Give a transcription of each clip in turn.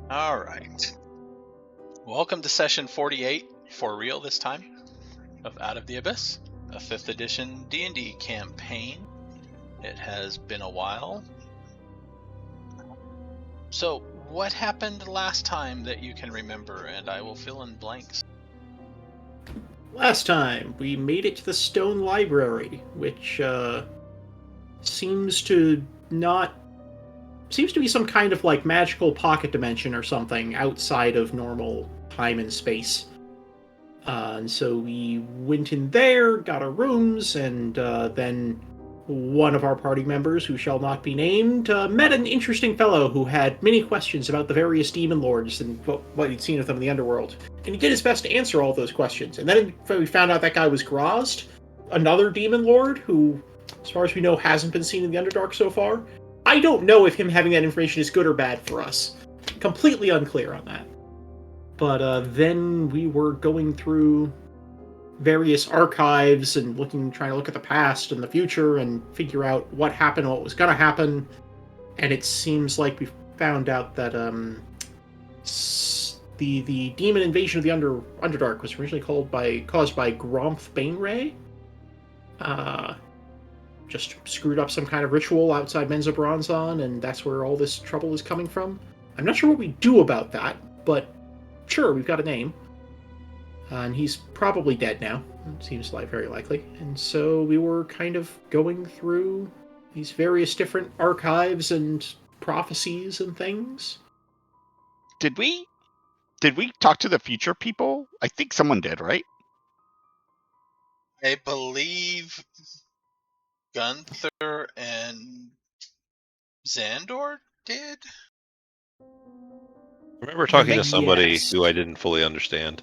All right. Welcome to session 48, for real this time, of Out of the Abyss, a 5th edition D&D campaign. It has been a while. So, what happened last time that you can remember? And I will fill in blanks. Last time, we made it to the Stone Library, which seems to be some kind of like magical pocket dimension or something outside of normal time and space. And so we went in there, got our rooms, and then one of our party members, who shall not be named, met an interesting fellow who had many questions about the various demon lords and what he'd seen of them in the underworld. And he did his best to answer all those questions. And then we found out that guy was Grozd, another demon lord who, as far as we know, hasn't been seen in the Underdark so far. I don't know if him having that information is good or bad for us. Completely unclear on that. But then we were going through various archives and trying to look at the past and the future and figure out what happened, what was going to happen. And it seems like we found out that the demon invasion of the Underdark was originally caused by Gromth Baneray. Just screwed up some kind of ritual outside Menza Bronzon, and that's where all this trouble is coming from. I'm not sure what we do about that, but sure, we've got a name. And he's probably dead now. It seems like very likely. And so we were kind of going through these various different archives and prophecies and things. Did we talk to the future people? I think someone did, right? I believe Gunther and Zahndohr did? I remember talking to somebody Yes. who I didn't fully understand.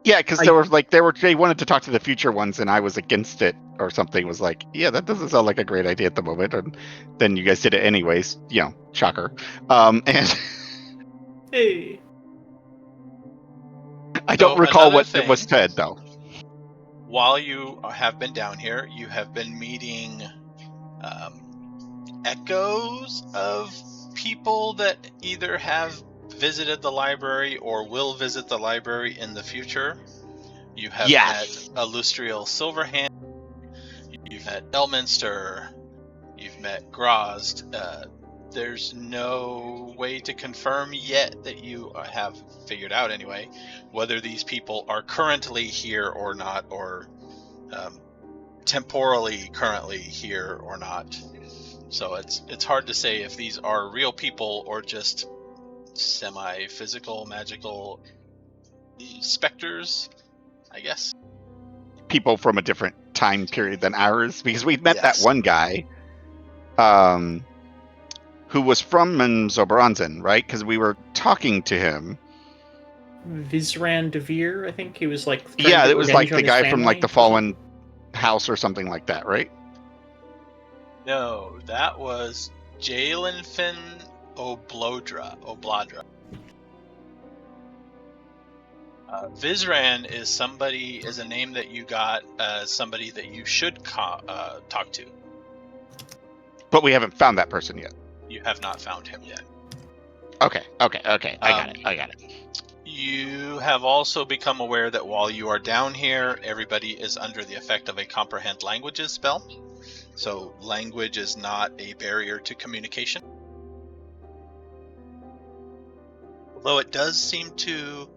Yeah, because they wanted to talk to the future ones, and I was against it or something. Was like, yeah, that doesn't sound like a great idea at the moment. And then you guys did it anyways. Shocker. And Hey. I don't recall what thing, was said though. While you have been down here, you have been meeting echoes of people that either have visited the library or will visit the library in the future. You have met Illustrial Silverhand, you've met Elminster, you've met Grozd. There's no way to confirm yet that you have figured out anyway whether these people are currently here or not, or temporally currently here or not. So it's hard to say if these are real people or just semi-physical, magical specters, I guess. People from a different time period than ours, because we met that one guy who was from Menza Bronzon, right? Because we were talking to him. Vizran Devere, I think he was like. Yeah, it was like the guy from like the Fallen House or something like that, right? No, that was Jalenfin Obladra. Vizran is a name that you got as somebody that you should talk to. But we haven't found that person yet. You have not found him yet. Okay. I got it. You have also become aware that while you are down here, everybody is under the effect of a comprehend languages spell. So language is not a barrier to communication. Although it does seem to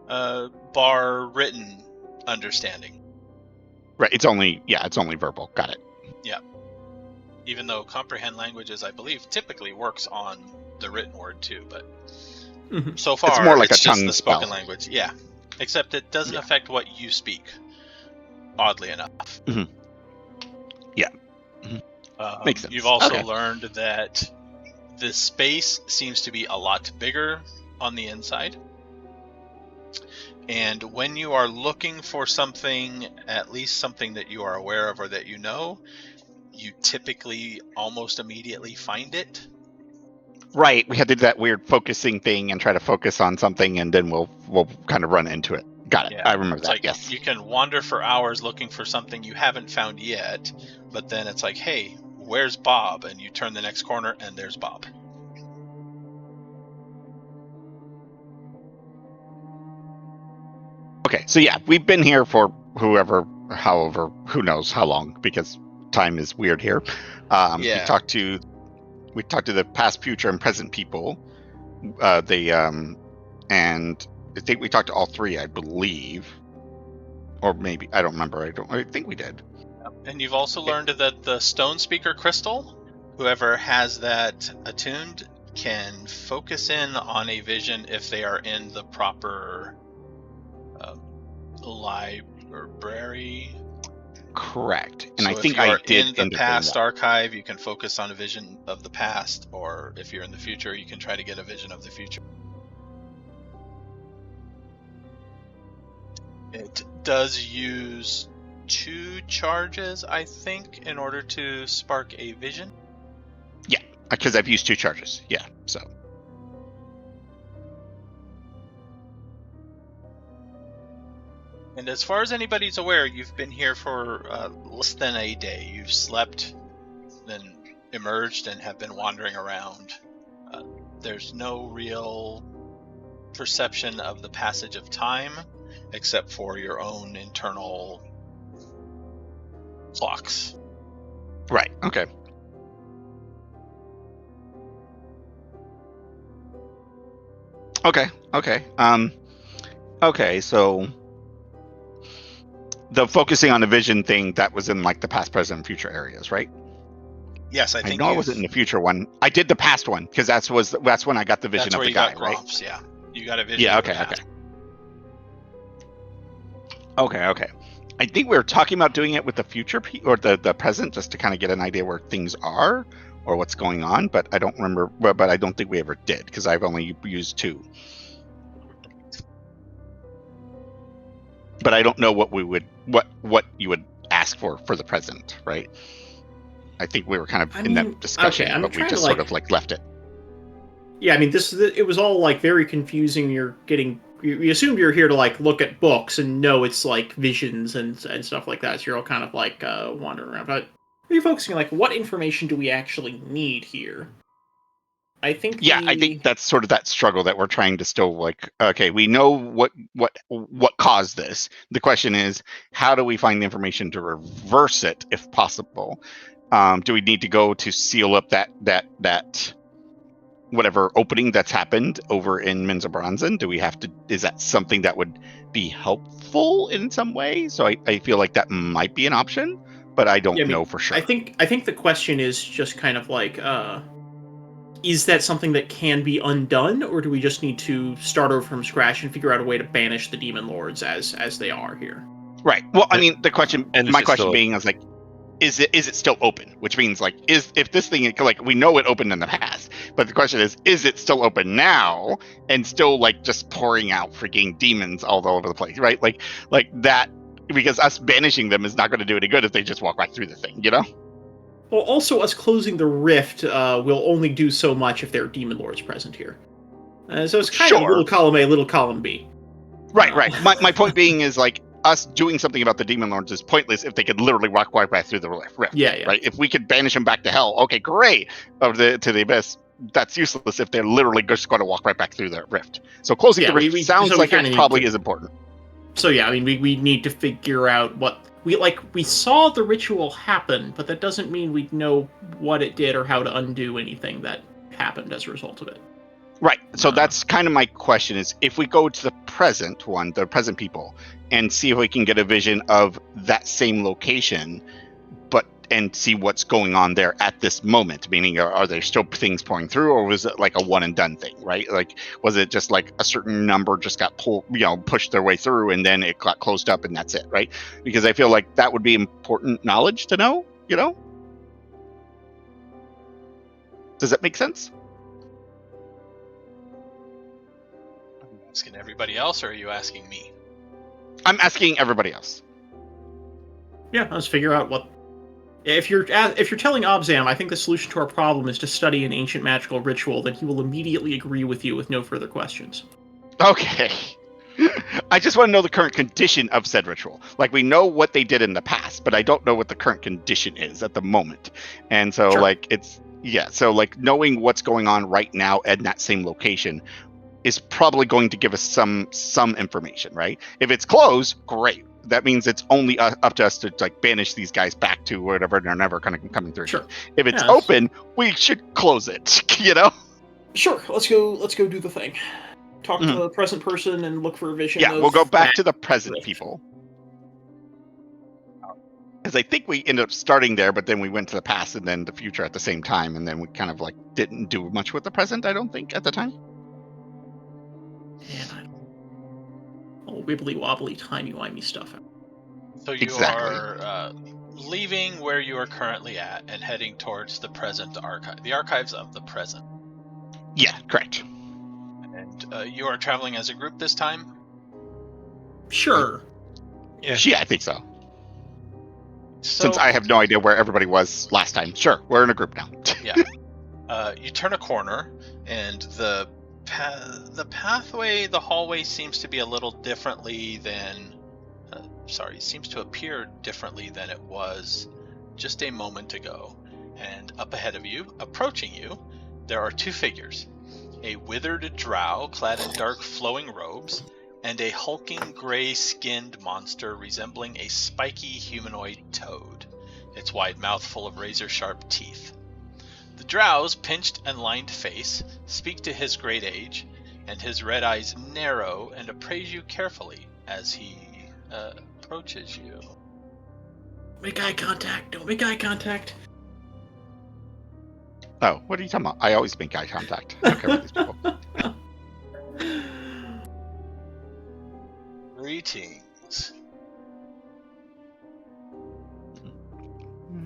bar written understanding. Right, it's only verbal. Got it. Yeah. Even though comprehend languages, I believe, typically works on the written word too, but so far it's more like it's a just tongue the spoken spell. language. Yeah. Except it doesn't affect what you speak, oddly enough. Mm-hmm. Yeah. Mm-hmm. Makes sense. You've also learned that the space seems to be a lot bigger on the inside. And when you are looking for something, at least something that you are aware of or that you know, you typically almost immediately find it. Right, we had to do that weird focusing thing and try to focus on something, and then we'll kind of run into it. Got it. Yeah, I remember that. Like, yes. You can wander for hours looking for something you haven't found yet, but then it's like, hey, where's Bob? And you turn the next corner, and there's Bob. Okay, so yeah, we've been here for however, who knows how long, because time is weird here. We talked to the past, future, and present people. And I think we talked to all three, I believe, or maybe I don't remember. I think we did. And you've also learned that the Stone Speaker Crystal, whoever has that attuned, can focus in on a vision if they are in the proper library. Correct. And So I think if you are I did in the past archive, you can focus on a vision of the past, or if you're in the future, you can try to get a vision of the future. It does use 2 charges, I think, in order to spark a vision. Yeah, because I've used 2 charges. Yeah, so. And as far as anybody's aware, you've been here for less than a day. You've slept, then emerged, and have been wandering around. There's no real perception of the passage of time, except for your own internal clocks. Right, okay. Okay. Okay, so the focusing on the vision thing, that was in like the past, present, and future areas, right? Yes, I think I wasn't in the future one. I did the past one because that's when I got the vision of the guy, right? Gromps, yeah. You got a vision. Yeah, of the okay. past. Okay. I think we were talking about doing it with the future or the present, just to kind of get an idea where things are or what's going on, but I don't remember. But I don't think we ever did because I've only used 2. But I don't know what you would ask for the present, right? I think we were kind of in that discussion, but we just sort of like left it. Yeah, I mean, it was all like very confusing. You assumed you're here to like look at books, and no, it's like visions and stuff like that. So you're all kind of like wandering around. But you're focusing on like what information do we actually need here? I think. Yeah, I think that's sort of that struggle that we're trying to still like. Okay, we know what caused this. The question is, how do we find the information to reverse it, if possible? Do we need to go to seal up that whatever opening that's happened over in Minza Bronzen? Do we have to? Is that something that would be helpful in some way? So I feel like that might be an option, but I don't know for sure. I think the question is just kind of like, is that something that can be undone, or do we just need to start over from scratch and figure out a way to banish the demon lords as they are here? Right. Well, I mean, the question, my question being is like, is it still open? Which means like, if this thing, like, we know it opened in the past, but the question is it still open now and still like just pouring out freaking demons all over the place, right? Like that, because us banishing them is not going to do any good if they just walk right through the thing, you know? Well, also us closing the rift will only do so much if there are demon lords present here. So it's kind of little column A, little column B. Right. My point being is like, us doing something about the demon lords is pointless if they could literally walk right back through the rift. Yeah. Right. If we could banish them back to hell, okay, great. To the abyss, that's useless if they're literally just going to walk right back through the rift. So closing the rift sounds like it probably is important. So yeah, I mean, we need to figure out what we saw the ritual happen, but that doesn't mean we know what it did or how to undo anything that happened as a result of it. Right. So that's kind of my question is, if we go to the present one, the present people, and see if we can get a vision of that same location, and see what's going on there at this moment, meaning are there still things pouring through, or was it like a one and done thing, right? Like, was it just like a certain number just got pushed their way through and then it got closed up and that's it, right? Because I feel like that would be important knowledge to know, you know? Does that make sense? Are you asking everybody else, or are you asking me? I'm asking everybody else. Yeah, let's figure out what. If you're telling Obzam, I think the solution to our problem is to study an ancient magical ritual, then he will immediately agree with you with no further questions. Okay. I just want to know the current condition of said ritual. Like, we know what they did in the past, but I don't know what the current condition is at the moment. And so, like, so, like, knowing what's going on right now at that same location is probably going to give us some information, right? If it's closed, great. That means it's only up to us to like banish these guys back to whatever, and they're never kind of coming through. Sure. If it's open, we should close it. You know. Sure. Let's go do the thing. Talk to the present person and look for a vision. Yeah, we'll go back to the present people. Because I think we ended up starting there, but then we went to the past and then the future at the same time, and then we kind of like didn't do much with the present, I don't think, at the time. Yeah, wibbly wobbly, timey-wimey stuff. So you are leaving where you are currently at and heading towards the present archive. The archives of the present. Yeah, correct. And you are traveling as a group this time? Sure. Yeah, I think so. Since I have no idea where everybody was last time. Sure, we're in a group now. Yeah. You turn a corner, and the pathway, the hallway seems to be a little differently than... seems to appear differently than it was just a moment ago. And up ahead of you, approaching you, there are two figures. A withered drow clad in dark flowing robes, and a hulking gray-skinned monster resembling a spiky humanoid toad, its wide mouth full of razor-sharp teeth. The drow's pinched and lined face speak to his great age, and his red eyes narrow and appraise you carefully as he approaches you. Make eye contact. Don't make eye contact. Oh, what are you talking about? I always make eye contact. I don't care about these people. Greetings.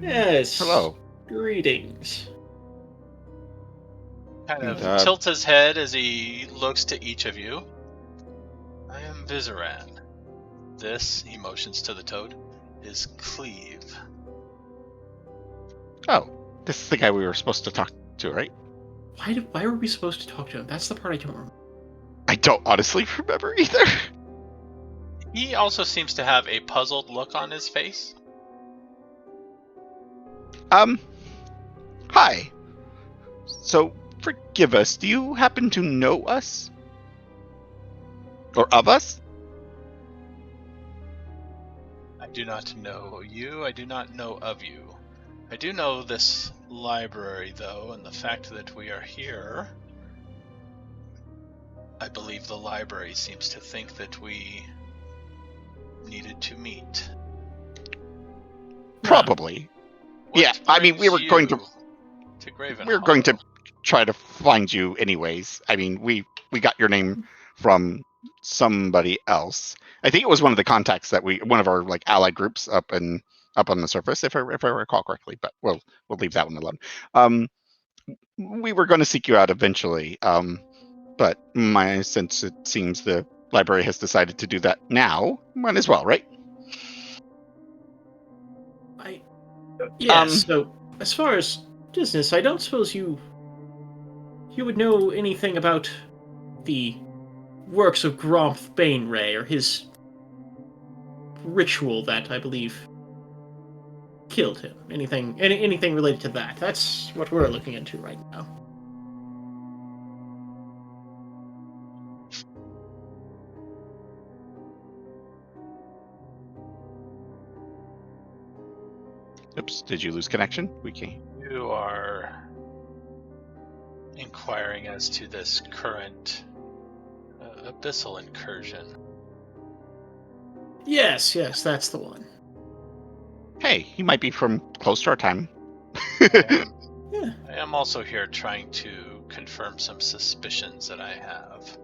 Yes. Hello. Greetings. Kind of tilts his head as he looks to each of you. I am Vizaran. This, he motions to the toad, is Cleve. Oh, this is the guy we were supposed to talk to, right? Why were we supposed to talk to him? That's the part I don't remember. I don't honestly remember either. He also seems to have a puzzled look on his face. Hi. So, forgive us, do you happen to know us? Or of us? I do not know you, I do not know of you. I do know this library, though, and the fact that we are here. I believe the library seems to think that we needed to meet. Probably. Yeah, I mean, we were going to Graven we were going to try to find you anyways. I mean, we got your name from somebody else. I think it was one of the contacts that one of our like allied groups up on the surface, if I recall correctly. But we'll leave that one alone. We were going to seek you out eventually, but my sense it seems the library has decided to do that now. Might as well, right? Yes. So as far as business, I don't suppose you would know anything about the works of Gromth Bainray or his ritual that I believe killed him. Anything related to that? That's what we're looking into right now. Oops, did you lose connection? We can't. You are inquiring as to this current abyssal incursion. Yes, that's the one. Hey, he might be from close to our time. I am also here trying to confirm some suspicions that I have,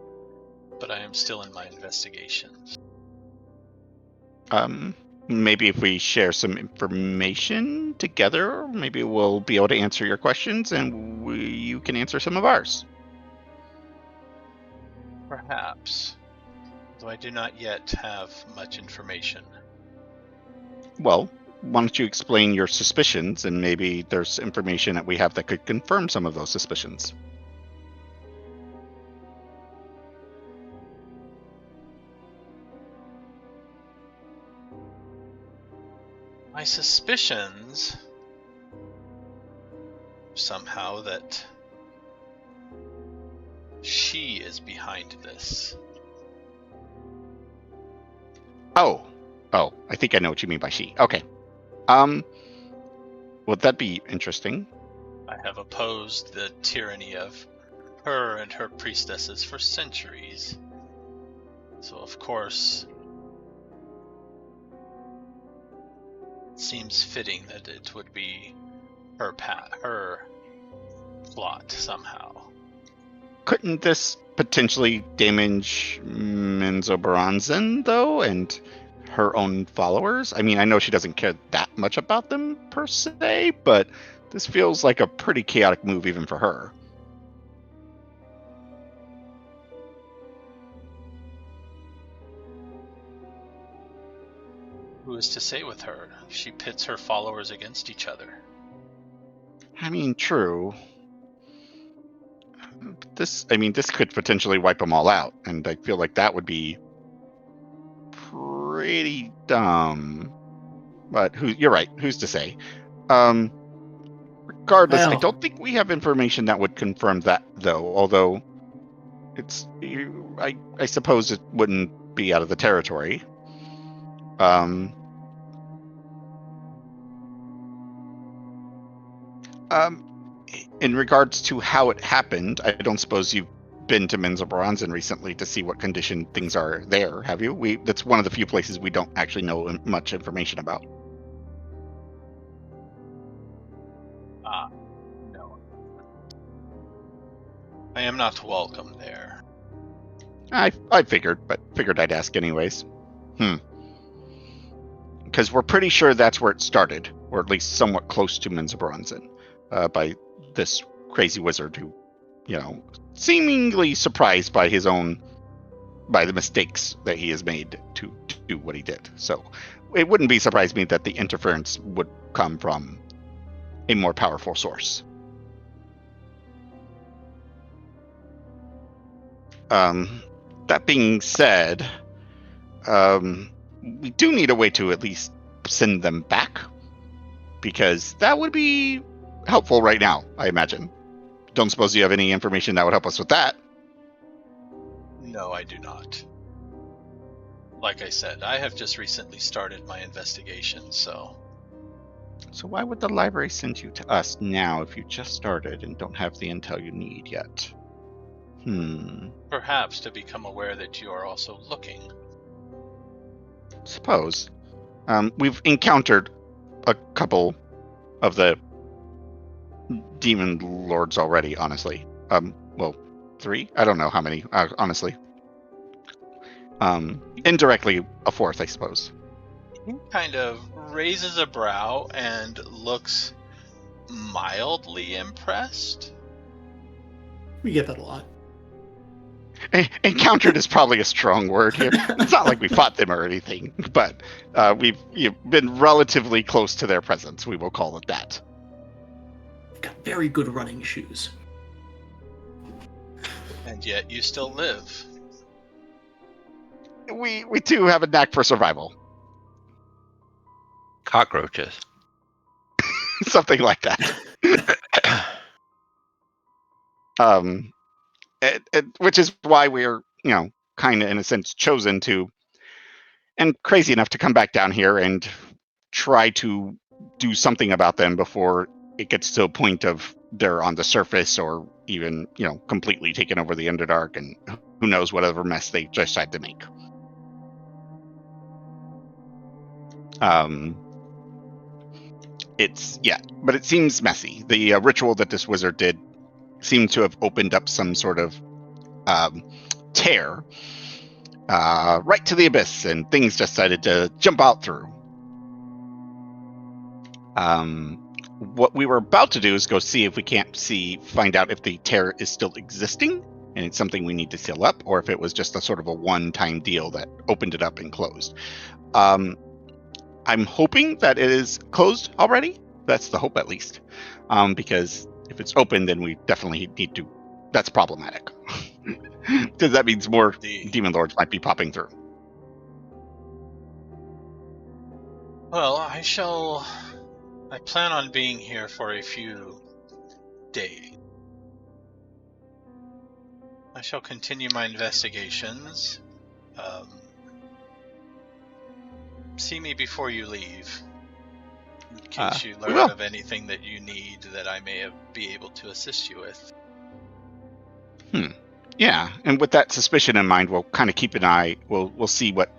but I am still in my investigation. Maybe if we share some information together, maybe we'll be able to answer your questions and you can answer some of ours. Perhaps, though I do not yet have much information. Well, why don't you explain your suspicions, and maybe there's information that we have that could confirm some of those suspicions. My suspicions, somehow, that she is behind this. Oh, I think I know what you mean by she. Okay. Would that be interesting? I have opposed the tyranny of her and her priestesses for centuries. So of course, it seems fitting that it would be her plot somehow. Couldn't this potentially damage Menzoberranzan, though, and her own followers? I mean, I know she doesn't care that much about them, per se, but this feels like a pretty chaotic move even for her. Who is to say with her? She pits her followers against each other. I mean, true. This could potentially wipe them all out, and I feel like that would be pretty dumb. But you're right. Who's to say? Regardless, I don't think we have information that would confirm that, though. Although, I suppose it wouldn't be out of the territory. In regards to how it happened, I don't suppose you've been to Menzoberranzan recently to see what condition things are there, have you? That's one of the few places we don't actually know much information about. No. I am not welcome there. I figured, but figured I'd ask anyways. Because we're pretty sure that's where it started, or at least somewhat close to Menzoberranzan, by this crazy wizard who, seemingly surprised by the mistakes that he has made to do what he did. So it wouldn't be surprising me that the interference would come from a more powerful source. That being said, we do need a way to at least send them back, because that would be helpful right now, I imagine. Don't suppose you have any information that would help us with that? No, I do not. Like I said, I have just recently started my investigation, so... So why would the library send you to us now if you just started and don't have the intel you need yet? Perhaps to become aware that you are also looking. Suppose. We've encountered a couple of the demon lords already, honestly. Well, 3? I don't know how many, honestly. Indirectly, a 4th, I suppose. He kind of raises a brow and looks mildly impressed. We get that a lot. Encountered is probably a strong word here. It's not like we fought them or anything, but we've been relatively close to their presence. We will call it that. They've got very good running shoes. And yet you still live. We too have a knack for survival. Cockroaches. Something like that. Which is why we're, kind of in a sense chosen to, and crazy enough to come back down here and try to do something about them before it gets to a point of they're on the surface or even, completely taken over the Underdark and who knows whatever mess they just had to make. But it seems messy. The ritual that this wizard did seemed to have opened up some sort of tear right to the abyss, and things decided to jump out through. What we were about to do is go see if we can't find out if the tear is still existing, and it's something we need to seal up, or if it was just a sort of a one-time deal that opened it up and closed. I'm hoping that it is closed already. That's the hope, at least. Because if it's open, then we definitely need to... That's problematic. Because that means more demon lords might be popping through. Well, I plan on being here for a few days. I shall continue my investigations. See me before you leave, in case you learn of anything that you need that I may be able to assist you with. Yeah, and with that suspicion in mind, we'll kind of keep an eye. We'll see what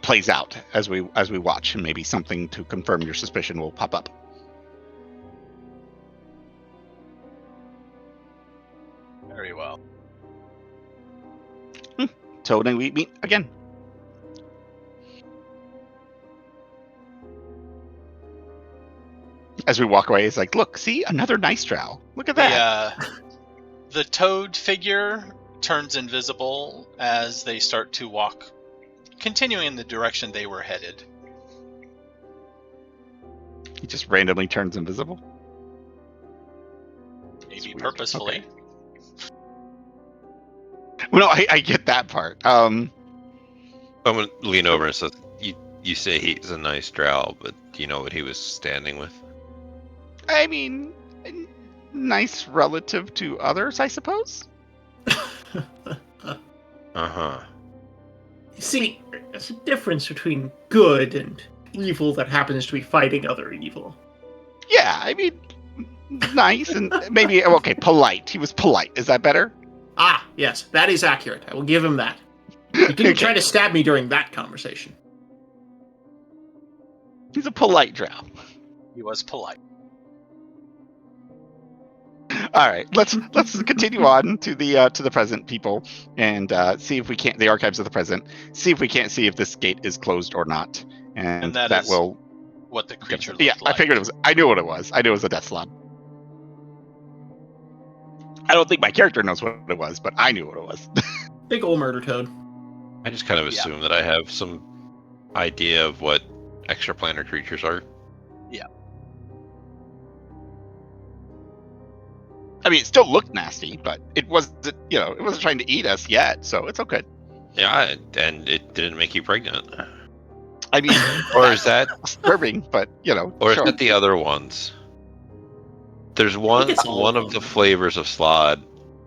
plays out as we watch, and maybe something to confirm your suspicion will pop up. Very well. So then we meet again. As we walk away, it's like, look, see, another nice drow. Look at that. The toad figure turns invisible as they start to walk, continuing in the direction they were headed. He just randomly turns invisible? Maybe purposefully. Okay. Well, no, I get that part. I'm going to lean over and say, you say he's a nice drow, but do you know what he was standing with? I mean, nice relative to others, I suppose? Uh-huh. You see, there's a difference between good and evil that happens to be fighting other evil. Yeah, I mean, nice and maybe, okay, polite. He was polite. Is that better? Ah, yes, that is accurate. I will give him that. He didn't try to stab me during that conversation. He's a polite drow. He was polite. All right, let's continue on to the present, people, and see if we can't the archives of the present. See if we can't see if this gate is closed or not, and that will what the creature. Yeah, like. I figured it was. I knew what it was. I knew it was a death slot. I don't think my character knows what it was, but I knew what it was. Big ol' murder toad. I just kind of assume that I have some idea of what extraplanar creatures are. Yeah. I mean, it still looked nasty, but it wasn't. It wasn't trying to eat us yet, so it's okay. Yeah, and it didn't make you pregnant. I mean, or is that disturbing? But or is that the other ones? There's one of the flavors of slod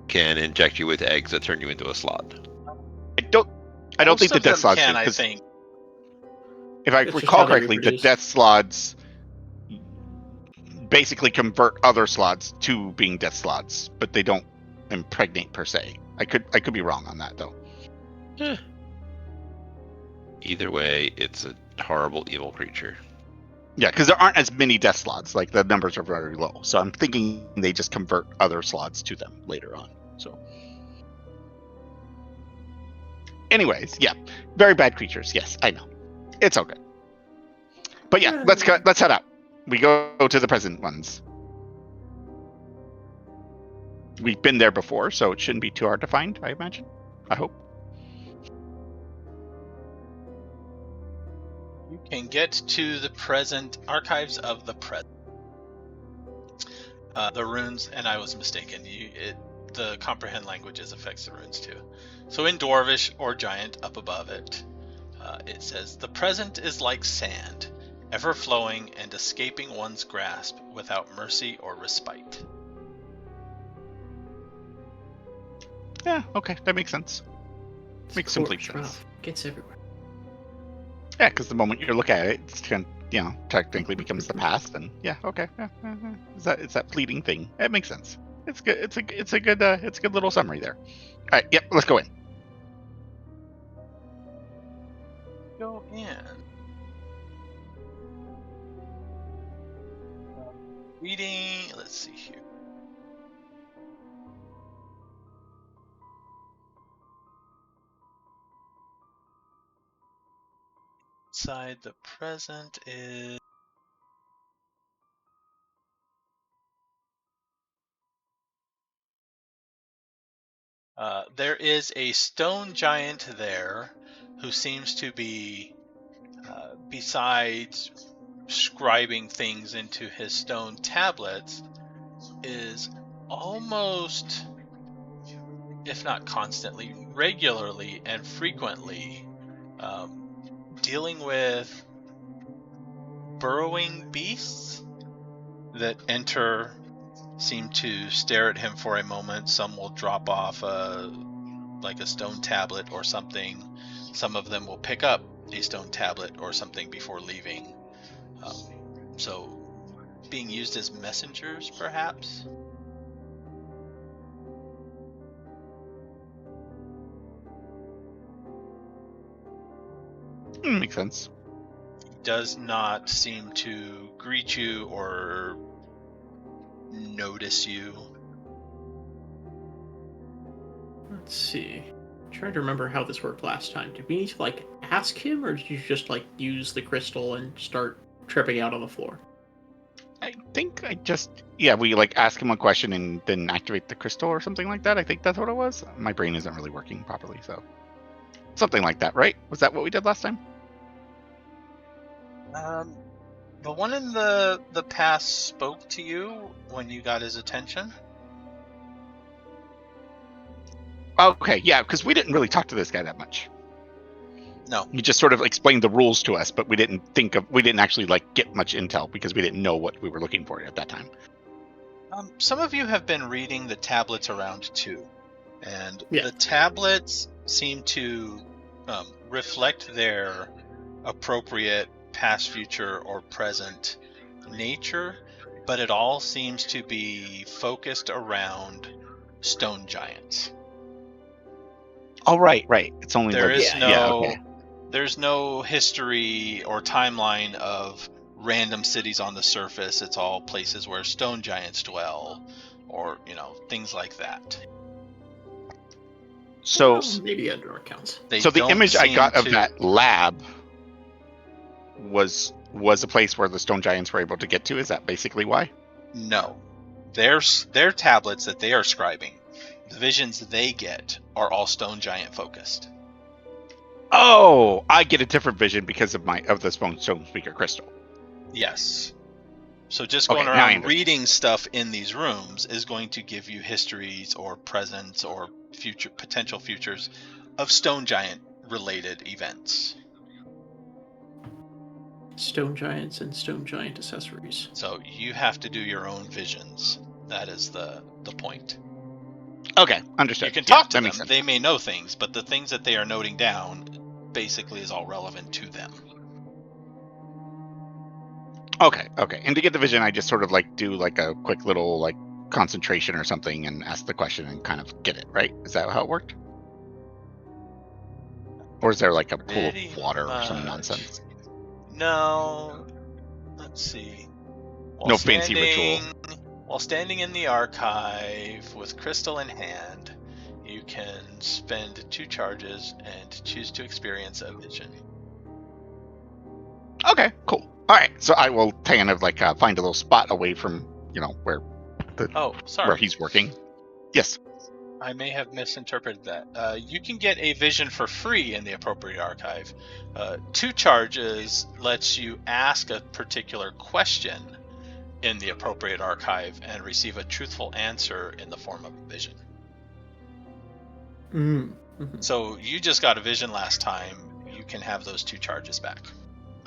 can inject you with eggs that turn you into a slod. I don't think the death slots can. I think. If I recall correctly, the death slots basically convert other slots to being death slots, but they don't impregnate per se. I could be wrong on that though. Either way, it's a horrible evil creature. Yeah, because there aren't as many death slots. Like, the numbers are very low. So I'm thinking they just convert other slots to them later on. So, anyways, yeah, very bad creatures. Yes, I know. It's okay. But yeah, let's head out. We go to the present ones. We've been there before, so it shouldn't be too hard to find, I imagine. I hope. You can get to the present archives of the present. The runes, and I was mistaken. The comprehend languages affects the runes too. So in Dwarvish or Giant, up above it, it says, "The present is like sand, ever flowing and escaping one's grasp without mercy or respite." Yeah, okay, that makes sense. Makes complete sense. Gets everywhere. Yeah, because the moment you look at it, it's technically becomes the past, and yeah, okay, it's that fleeting thing. It makes sense. It's good. It's a good little summary there. All right, yep, let's go in. Go in. Reading. Let's see here. Inside the present is there is a stone giant there who seems to be, besides scribing things into his stone tablets, is almost, if not constantly, regularly and frequently dealing with burrowing beasts that enter seem to stare at him for a moment. Some will drop off like a stone tablet or something. Some of them will pick up a stone tablet or something before leaving. So being used as messengers, perhaps? Makes sense. Does not seem to greet you or notice you. Let's see. I'm trying to remember how this worked last time. Did we need to, like, ask him, or did you just, like, use the crystal and start tripping out on the floor? I think we like ask him a question and then activate the crystal or something like that. I think that's what it was. My brain isn't really working properly, so something like that, right? Was that what we did last time? The one in the past spoke to you when you got his attention. Okay, yeah, because we didn't really talk to this guy that much. No. He just sort of explained the rules to us, but we didn't actually like get much intel because we didn't know what we were looking for at that time. Some of you have been reading the tablets around too, and Yeah. the tablets seem to reflect their appropriate past, future, or present nature, but it all seems to be focused around stone giants. Oh, right. It's only There's no history or timeline of random cities on the surface. It's all places where stone giants dwell, or things like that. So maybe Underdark counts. So the image I got of that lab was a place where the stone giants were able to get to. Is that basically why? No, their tablets that they are scribing, the visions they get are all stone giant focused. Oh, I get a different vision because of the stone speaker crystal. Yes. So just going around reading stuff in these rooms is going to give you histories or presents or potential futures of stone giant related events. Stone giants and stone giant accessories. So you have to do your own visions. That is the point. Okay, understood. You can talk to them. Makes sense. They may know things, but the things that they are noting down basically is all relevant to them. Okay. And to get the vision, I just sort of like do like a quick little like concentration or something and ask the question and kind of get it, right? Is that how it worked? Or is there like a pool of water or some nonsense? No. Let's see. No fancy ritual. While standing in the archive with crystal in hand, you can spend 2 charges and choose to experience a vision. Okay, cool. All right, so I will kind of like find a little spot away from where where he's working. Yes. I may have misinterpreted that. You can get a vision for free in the appropriate archive. 2 charges lets you ask a particular question in the appropriate archive and receive a truthful answer in the form of a vision. Mm-hmm. So you just got a vision last time. You can have those 2 charges back.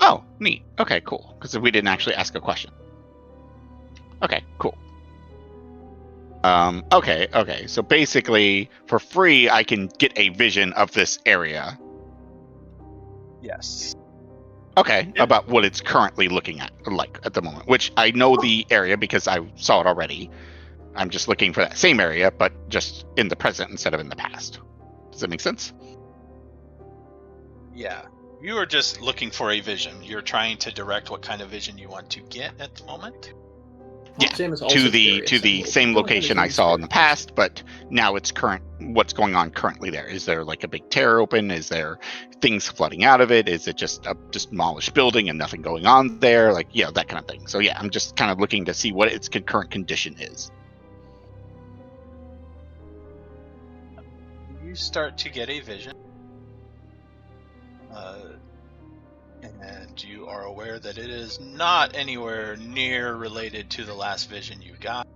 Oh, neat. Okay, cool. Because we didn't actually ask a question. Okay, cool. Okay. So basically, for free, I can get a vision of this area. Yes. Okay, yeah. About what it's currently looking at the moment, which I know the area because I saw it already. I'm just looking for that same area, but just in the present instead of in the past. Does that make sense? Yeah. You are just looking for a vision. You're trying to direct what kind of vision you want to get at the moment. Yeah, to the same location I saw in the past, but now it's current. What's going on currently there? Is there like a big tear open? Is there things flooding out of it? Is it just a demolished building and nothing going on there? Like, that kind of thing. So yeah, I'm just kind of looking to see what its current condition is. You start to get a vision. And you are aware that it is not anywhere near related to the last vision you got.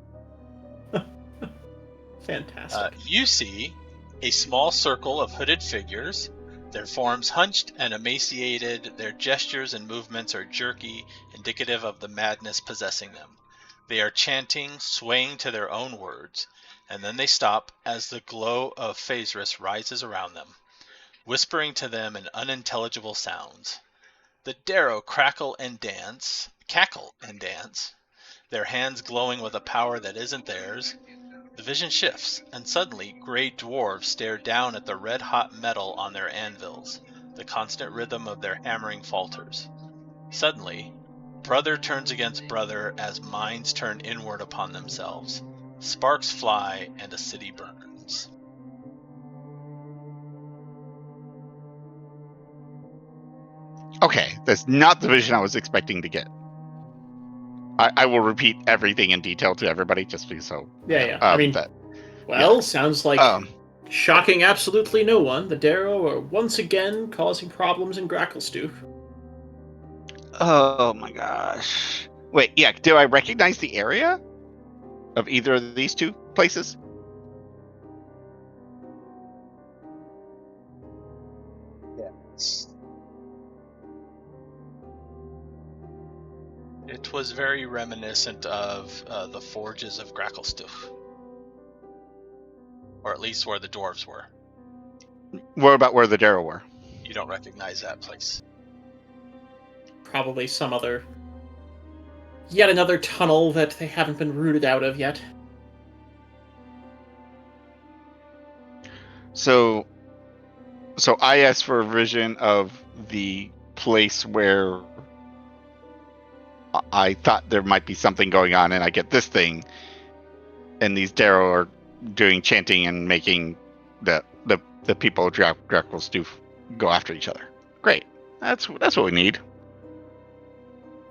Fantastic. You see a small circle of hooded figures, their forms hunched and emaciated, their gestures and movements are jerky, indicative of the madness possessing them. They are chanting, swaying to their own words, and then they stop as the glow of Phaedrus rises around them, whispering to them in unintelligible sounds. The Darrow cackle and dance, their hands glowing with a power that isn't theirs. The vision shifts, and suddenly gray dwarves stare down at the red-hot metal on their anvils. The constant rhythm of their hammering falters. Suddenly, brother turns against brother as minds turn inward upon themselves. Sparks fly, and a city burns. Okay, that's not the vision I was expecting to get. I will repeat everything in detail to everybody, just so. Yeah. Sounds like shocking absolutely no one. The Darrow are once again causing problems in Gracklestoof. Oh my gosh. Wait, yeah, do I recognize the area of either of these two places? Yes. It was very reminiscent of the forges of Gracklestoof. Or at least where the dwarves were. What about where the Darrow were? You don't recognize that place. Probably some other... Yet another tunnel that they haven't been rooted out of yet. So I asked for a vision of the place where I thought there might be something going on, and I get this thing, and these Darrow are doing chanting and making the people of Gracklestoof go after each other. Great, that's what we need.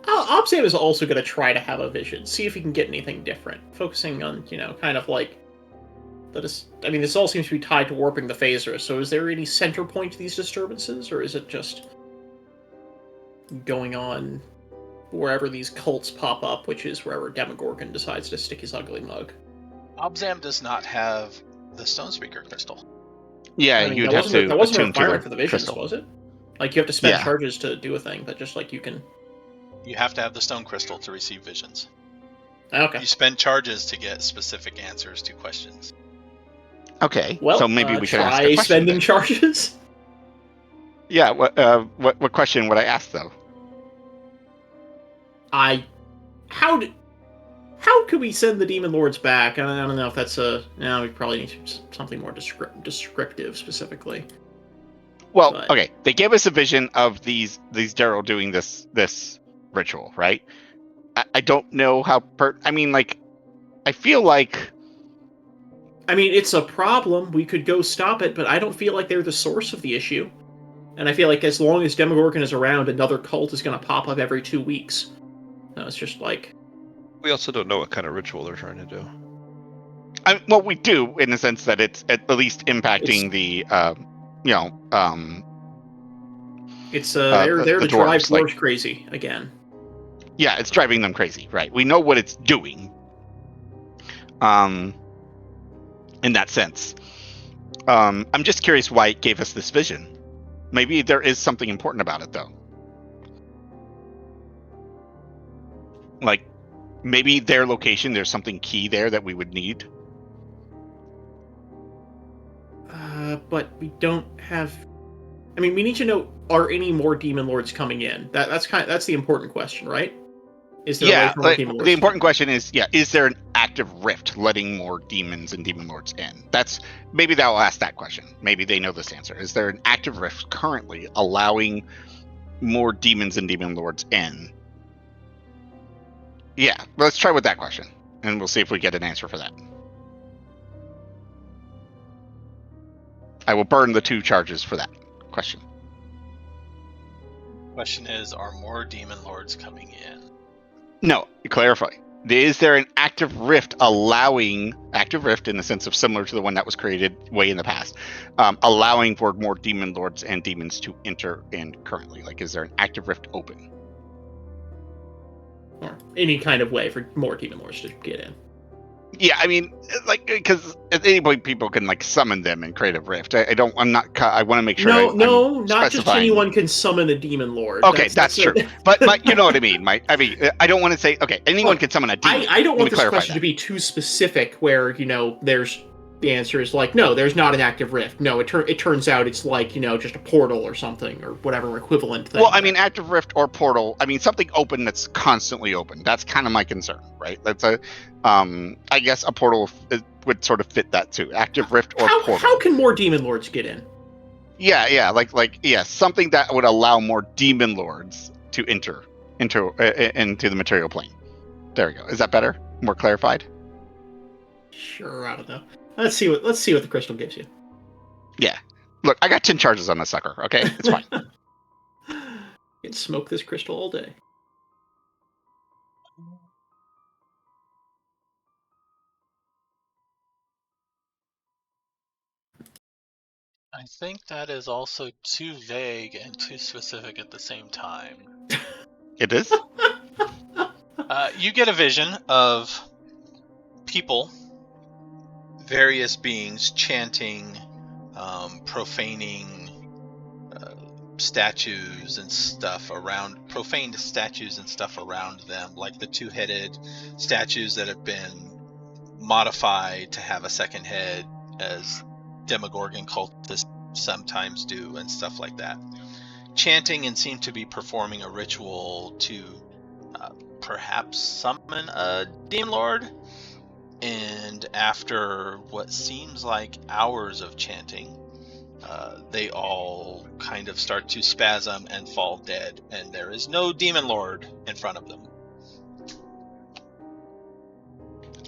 Obzam is also going to try to have a vision, see if he can get anything different, focusing on kind of like this all seems to be tied to warping the Phaedrus. So is there any center point to these disturbances, or is it just going on wherever these cults pop up, which is wherever Demogorgon decides to stick his ugly mug? Obzam does not have the Stone Speaker crystal. Yeah, you'd have to. That wasn't a attune to requirement the for the visions, crystal. was it? Like, you have to spend charges to do a thing, but just like you can... You have to have the stone crystal to receive visions. Okay. You spend charges to get specific answers to questions. Okay, well, so maybe we should ask a try question spending then. charges. Yeah, what question would I ask though? How could we send the Demon Lords back? I don't know if that's we probably need something more descriptive specifically. Well, But- okay, they gave us a vision of these Darrow doing this ritual, right? I don't know how I feel like... it's a problem. We could go stop it, but I don't feel like they're the source of the issue. And I feel like as long as Demogorgon is around, another cult is going to pop up every 2 weeks. No, it's just like... We also don't know what kind of ritual they're trying to do. Well, we do, in the sense that it's at least impacting It's they're there to drive dwarves, dwarves crazy again. Yeah, it's driving them crazy, right? We know what it's doing. In that sense. I'm just curious why it gave us this vision. Maybe there is something important about it, though. Like, maybe their location, there's something key there that we would need. But we don't have... we need to know, are any more Demon Lords coming in? That's the important question, right? Is there a way for more Demon Lords the important question is, is there an active rift letting more demons and Demon Lords in? Maybe they'll ask that question. Maybe they know this answer. Is there an active rift currently allowing more demons and Demon Lords in? Yeah, let's try with that question, and we'll see if we get an answer for that. I will burn the 2 charges for that question. Question is, are more Demon Lords coming in? No, clarify. Is there an active rift allowing... Active rift in the sense of similar to the one that was created way in the past, allowing for more Demon Lords and demons to enter in currently? Like, is there an active rift open? Or any kind of way for more Demon Lords to get in. Yeah, I mean, like, because at any point people can like summon them in Creative Rift. I want to make sure. No, I'm not just specifying. anyone can summon a demon lord. Okay, that's true. But you know what I mean. I mean, I don't want to say okay. Anyone can summon a demon. I don't want this question to be too specific. Where there's the answer is like no, there's not an active rift. No, it turns out it's like just a portal or something or whatever equivalent thing. Well, I mean, active rift or portal. I mean, something open that's constantly open. That's kind of my concern, right? That's I guess a portal would sort of fit that too. Active rift or portal. How can more demon lords get in? Yeah, something that would allow more demon lords to enter into the material plane. There we go. Is that better? More clarified? Sure, I don't know. Let's see what the crystal gives you. Yeah. Look, I got 10 charges on the sucker. Okay, it's fine. You can smoke this crystal all day. I think that is also too vague and too specific at the same time. It is? You get a vision of people, various beings chanting, profaning statues and stuff around, profaned statues and stuff around them, like the two-headed statues that have been modified to have a second head, as Demogorgon cultists sometimes do, and stuff like that. Chanting and seem to be performing a ritual to perhaps summon a demon lord. And after what seems like hours of chanting, they all kind of start to spasm and fall dead, and there is no demon lord in front of them.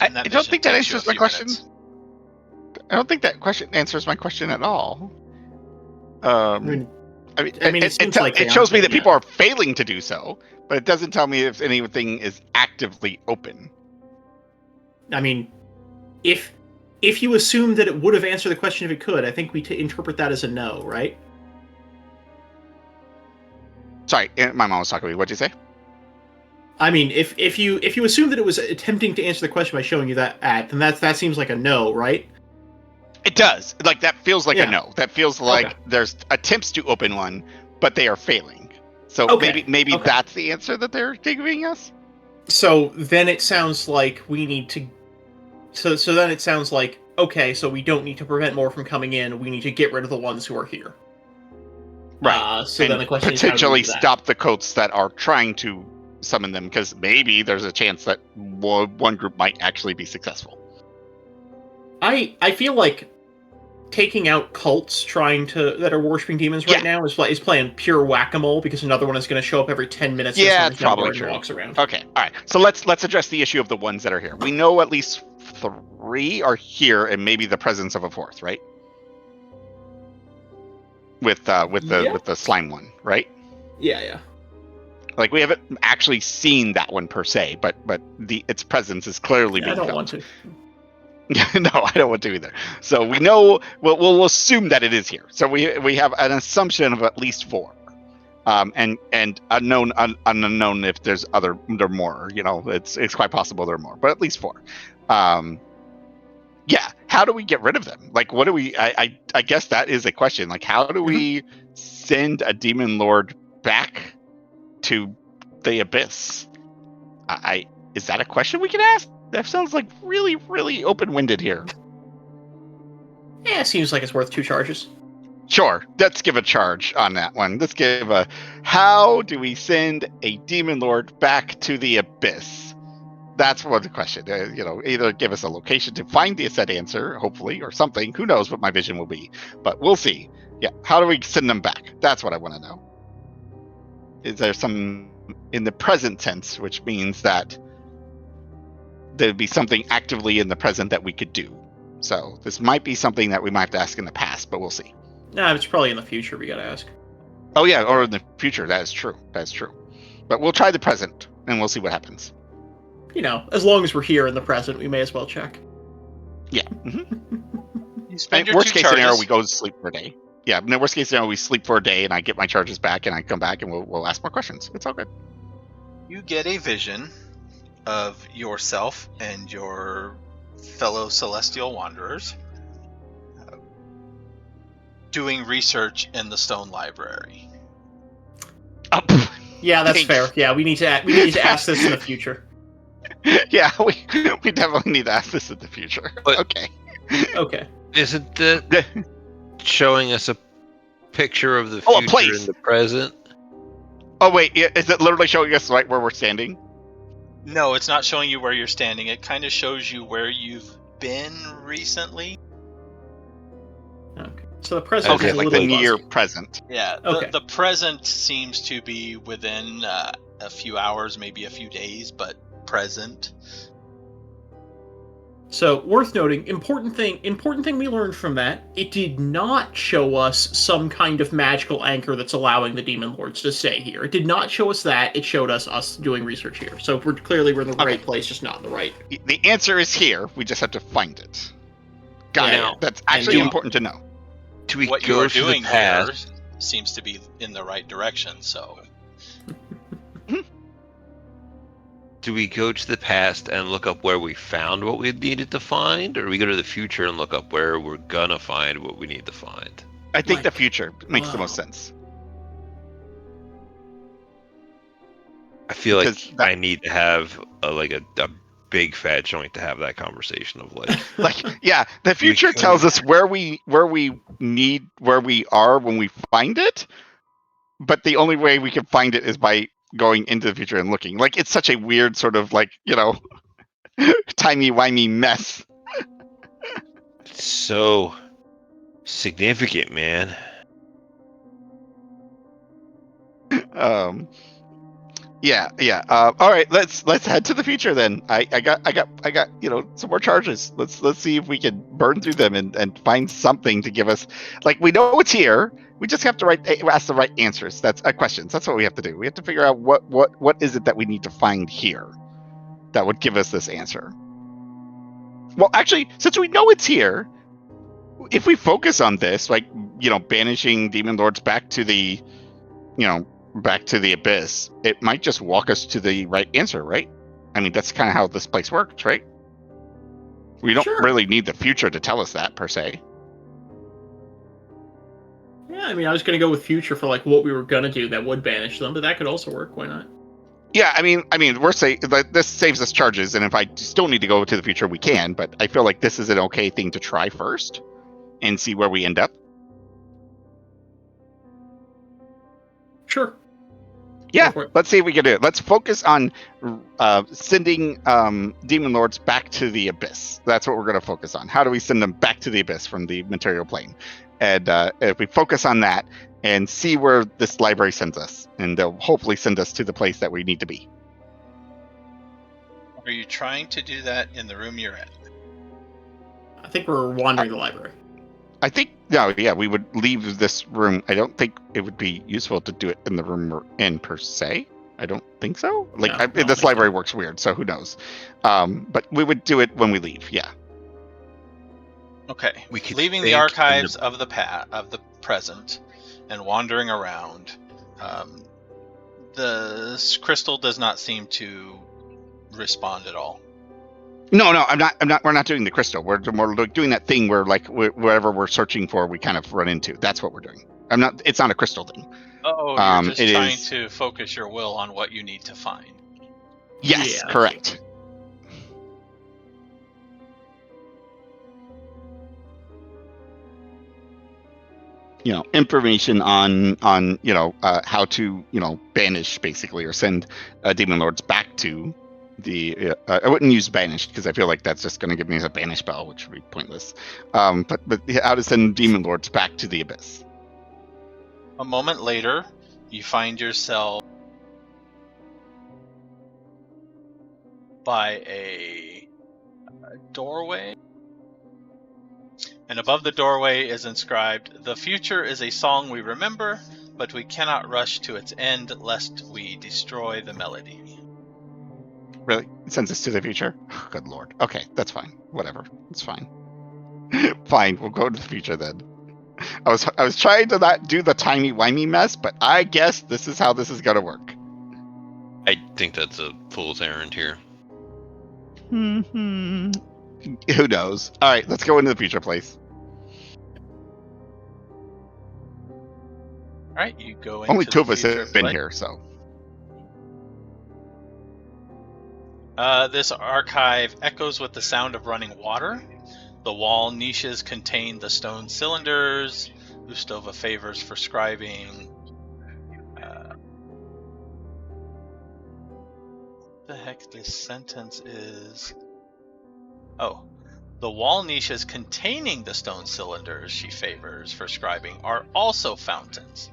I don't think that answers my question. I don't think that question answers my question at all. It shows me that people are failing to do so, but it doesn't tell me if anything is actively open. I mean, if you assume that it would have answered the question if it could, I think we interpret that as a no, right? Sorry, my mom was talking to me. What'd you say? I mean, if you assume that it was attempting to answer the question by showing you that then that seems like a no, right? It does. Like, that feels like a no. That feels like there's attempts to open one, but they are failing. So maybe that's the answer that they're giving us? So then it sounds like we need to... So then it sounds like, okay, so we don't need to prevent more from coming in, we need to get rid of the ones who are here. Right. So then the question potentially is, stop the cults that are trying to summon them, because maybe there's a chance that one group might actually be successful. I feel like taking out cults that are worshipping demons right now is playing pure whack-a-mole, because another one is going to show up every 10 minutes. Yeah, it's probably true. Walks around. Okay, all right. So let's address the issue of the ones that are here. We know at least 3 are here, and maybe the presence of a 4th, right? With the slime one, right? Yeah. Like, we haven't actually seen that one per se, but its presence is clearly being felt. I don't want to. No, I don't want to either. So we know we'll assume that it is here. So we have an assumption of at least 4, and unknown if there are more. It's quite possible there are more, but at least 4. Yeah. How do we get rid of them? Like, what do we? I guess that is a question. Like, how do we send a demon lord back to the abyss? Is that a question we can ask? That sounds like really, really open-winded here. Yeah, it seems like it's worth 2 charges. Sure, let's give a charge on that one. Let's give a... How do we send a demon lord back to the abyss? That's what the question. Either give us a location to find the said answer, hopefully, or something. Who knows what my vision will be. But we'll see. Yeah, how do we send them back? That's what I want to know. Is there some... in the present tense, which means that there'd be something actively in the present that we could do. So this might be something that we might have to ask in the past, but we'll see. Nah, it's probably in the future we gotta ask. Oh yeah, or in the future. That is true. But we'll try the present, and we'll see what happens. As long as we're here in the present, we may as well check. Yeah. You spend your worst 2 case charges. scenario, we go to sleep for a day. Yeah, in the worst case scenario, we sleep for a day, and I get my charges back, and I come back, and we'll ask more questions. It's all good. You get a vision of yourself and your fellow Celestial Wanderers doing research in the Stone Library. Yeah, that's fair. Yeah, we need to ask this in the future. Yeah, we definitely need to ask this in the future. But- Okay. Okay. Isn't it showing us a picture of the future a place. in the present? Oh wait, is it literally showing us right where we're standing? No, it's not showing you where you're standing. It kind of shows you where you've been recently. Okay. So the present Okay, is a like little the near fuzzy. present. Yeah, Okay. the present seems to be within a few hours, maybe a few days, but present. So worth noting, important thing we learned from that, it did not show us some kind of magical anchor that's allowing the demon lords to stay here. It did not show us that, it showed us doing research here. So we're in the right place, just not in the right. The answer is here. We just have to find it. Got Yeah. it. That's actually important to know. Do we What go you're to doing the here past? seems to be in the right direction, so... Do we go to the past and look up where we found what we needed to find, or we go to the future and look up where we're gonna find what we need to find? I think Like, the future makes the most wow. sense. I feel like Because that- I need to have a big fat joint to have that conversation of like, Yeah, the future could- tells us where we are when we find it, but the only way we can find it is by going into the future and looking. Like, it's such a weird sort of timey-wimey mess. it's so significant, man. Yeah. All right, let's head to the future then. I got some more charges. Let's see if we can burn through them and find something to give us. Like, we know it's here. We just have to ask the right answers. That's questions. That's what we have to do. We have to figure out what is it that we need to find here that would give us this answer. Well, actually, since we know it's here, if we focus on this, banishing demon lords back to the abyss, it might just walk us to the right answer, right? I mean, that's kind of how this place works, right? We don't Sure. really need the future to tell us that, per se. Yeah, I mean, I was going to go with future for what we were going to do that would banish them, but that could also work. Why not? Yeah, I mean, we're saying this saves us charges, and if I still need to go to the future, we can. But I feel like this is an okay thing to try first, and see where we end up. Sure. Yeah, Go for it. let's see if we can do it. Let's focus on sending demon lords back to the abyss. That's what we're going to focus on. How do we send them back to the abyss from the material plane? And if we focus on that and see where this library sends us, and they'll hopefully send us to the place that we need to be. Are you trying to do that in the room you're at? I think we're wandering the library. I think, we would leave this room. I don't think it would be useful to do it in the room we're in, per se. I don't think so. No, I don't This think library so. works weird, so who knows? But we would do it when we leave, yeah. Okay. We could Leaving the think in archives of the present and wandering around, the crystal does not seem to respond at all. No, I'm not. We're not doing the crystal. We're doing that thing where, wherever we're searching for, we kind of run into. That's what we're doing. It's not a crystal thing. Oh, you're just trying to focus your will on what you need to find. Yes, Yeah, correct. Information on how to banish, basically, or send demon lords back to the. I wouldn't use banish because I feel like that's just going to give me a banish spell, which would be pointless. But how to send demon lords back to the abyss. A moment later, you find yourself by a doorway. And above the doorway is inscribed, "The future is a song we remember, but we cannot rush to its end lest we destroy the melody." Really? It sends us to the future? Good lord. Okay, that's fine. Whatever. It's fine. Fine, we'll go to the future then. I was trying to not do the timey-wimey mess, but I guess this is how this is going to work. I think that's a fool's errand here. Mm-hmm. Who knows? All right, let's go into the future place. All right, you go into Only two the of us future have been place. here, so. This archive echoes with the sound of running water. The wall niches contain the stone cylinders. Ustova favors for scribing. What the heck this sentence is? Oh. The wall niches containing the stone cylinders she favors for scribing are also fountains,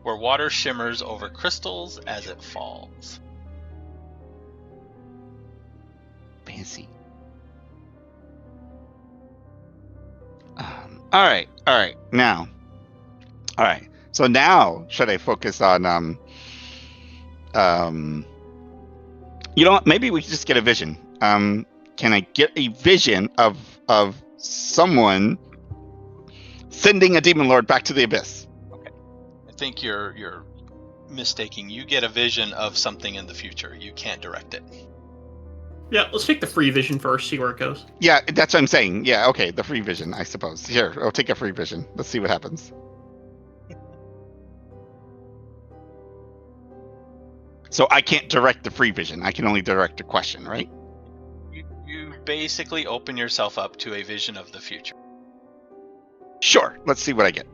where water shimmers over crystals as it falls. Fancy. All right. Now. All right. So now, should I focus on you know what? Maybe we should just get a vision. Can I get a vision of someone sending a demon lord back to the abyss? Okay. I think you're mistaking. You get a vision of something in the future. You can't direct it. Yeah, let's take the free vision first, see where it goes. Yeah, that's what I'm saying. Yeah, okay, the free vision, I suppose. Here, I'll take a free vision. Let's see what happens. So I can't direct the free vision. I can only direct a question, right? You basically open yourself up to a vision of the future. Sure. Let's see what I get.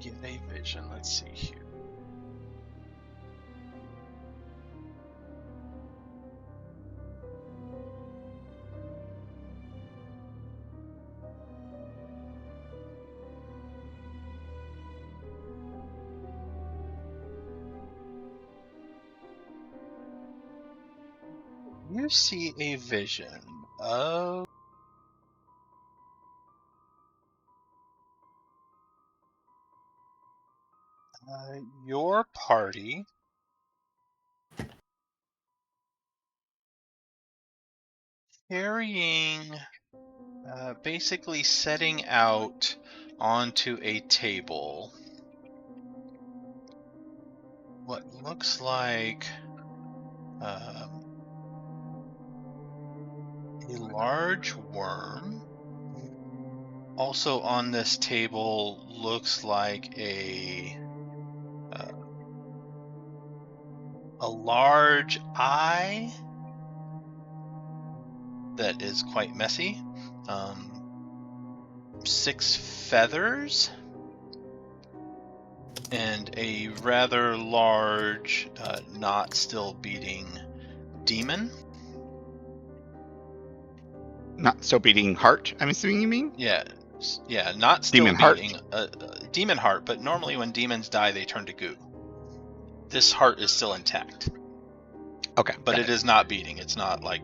Get a vision. Let's see here. You see a vision of your party carrying, basically setting out onto a table what looks like a large worm. Also on this table looks like a large eye that is quite messy. 6 feathers and a rather large, not still beating demon. Not still beating heart, I'm assuming you mean? Yeah, not still Demon beating. Demon heart, but normally when demons die, they turn to goo. This heart is still intact. Okay. But it is not beating. It's not like,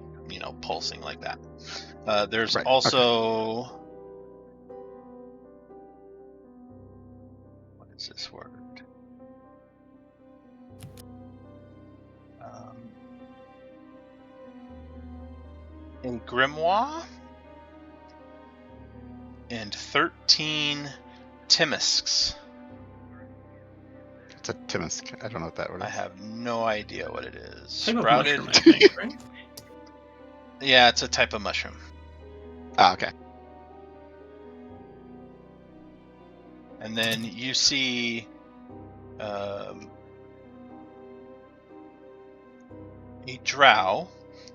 pulsing like that. There's Right, also... Okay. What is this word? A grimoire and 13 timisks. It's a timisk. I don't know what that word is. I have no idea what it is. Type of Sprouted. mushroom, I think, right? Yeah, it's a type of mushroom. Ah, okay. And then you see a drow.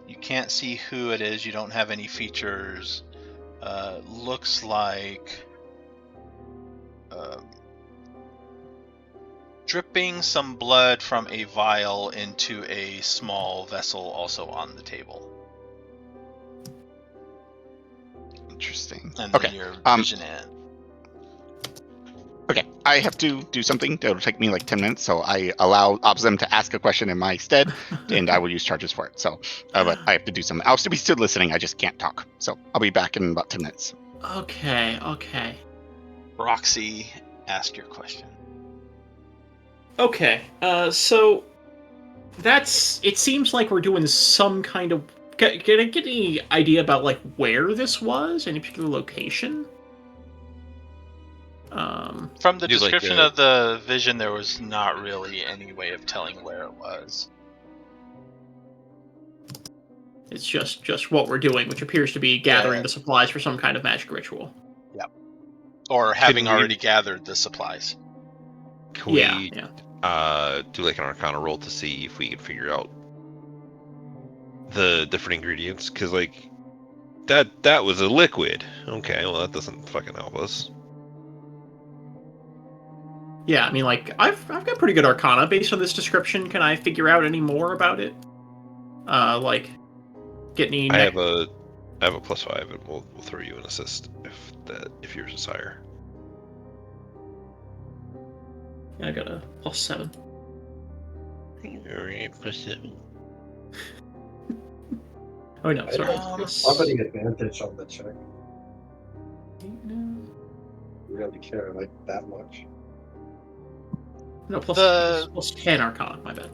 You can't see who it is. You don't have any features. Looks like dripping some blood from a vial into a small vessel also on the table. Interesting. And then your vision ends. Okay, I have to do something. It'll take me like 10 minutes, so I allow Obzam to ask a question in my stead, and I will use charges for it. So, but I have to do something. I'll still be listening, I just can't talk. So, I'll be back in about 10 minutes. Okay. Roxy, ask your question. Okay, so it seems like we're doing some kind of... Can I get any idea about, like, where this was? Any particular location? From the Do like description a- of the vision, there was not really any way of telling where it was. It's just what we're doing, which appears to be gathering Yeah. the supplies for some kind of magic ritual. Or having we- already gathered the supplies. Can Yeah, we yeah. do like an Arcana roll to see if we can figure out the different ingredients? Because like that was a liquid. Okay, well that doesn't fucking help us. Yeah, I mean, like, I've got pretty good Arcana based on this description. Can I figure out any more about it? Like, get any... I have a +5, and we'll throw you an assist if yours is higher. I got a +7. Alright, +7. Oh, no, sorry. I'm getting advantage on the check. Really care like that much. No, plus 10 Arcana, my bad.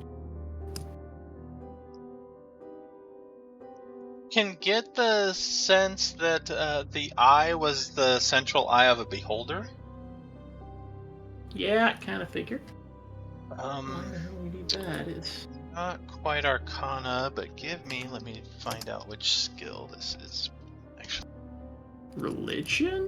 Can get the sense that the eye was the central eye of a beholder. Yeah, I kind of figured. Why Um, the hell we need that? It's... Not quite Arcana, but let me find out which skill this is. Actually, Religion?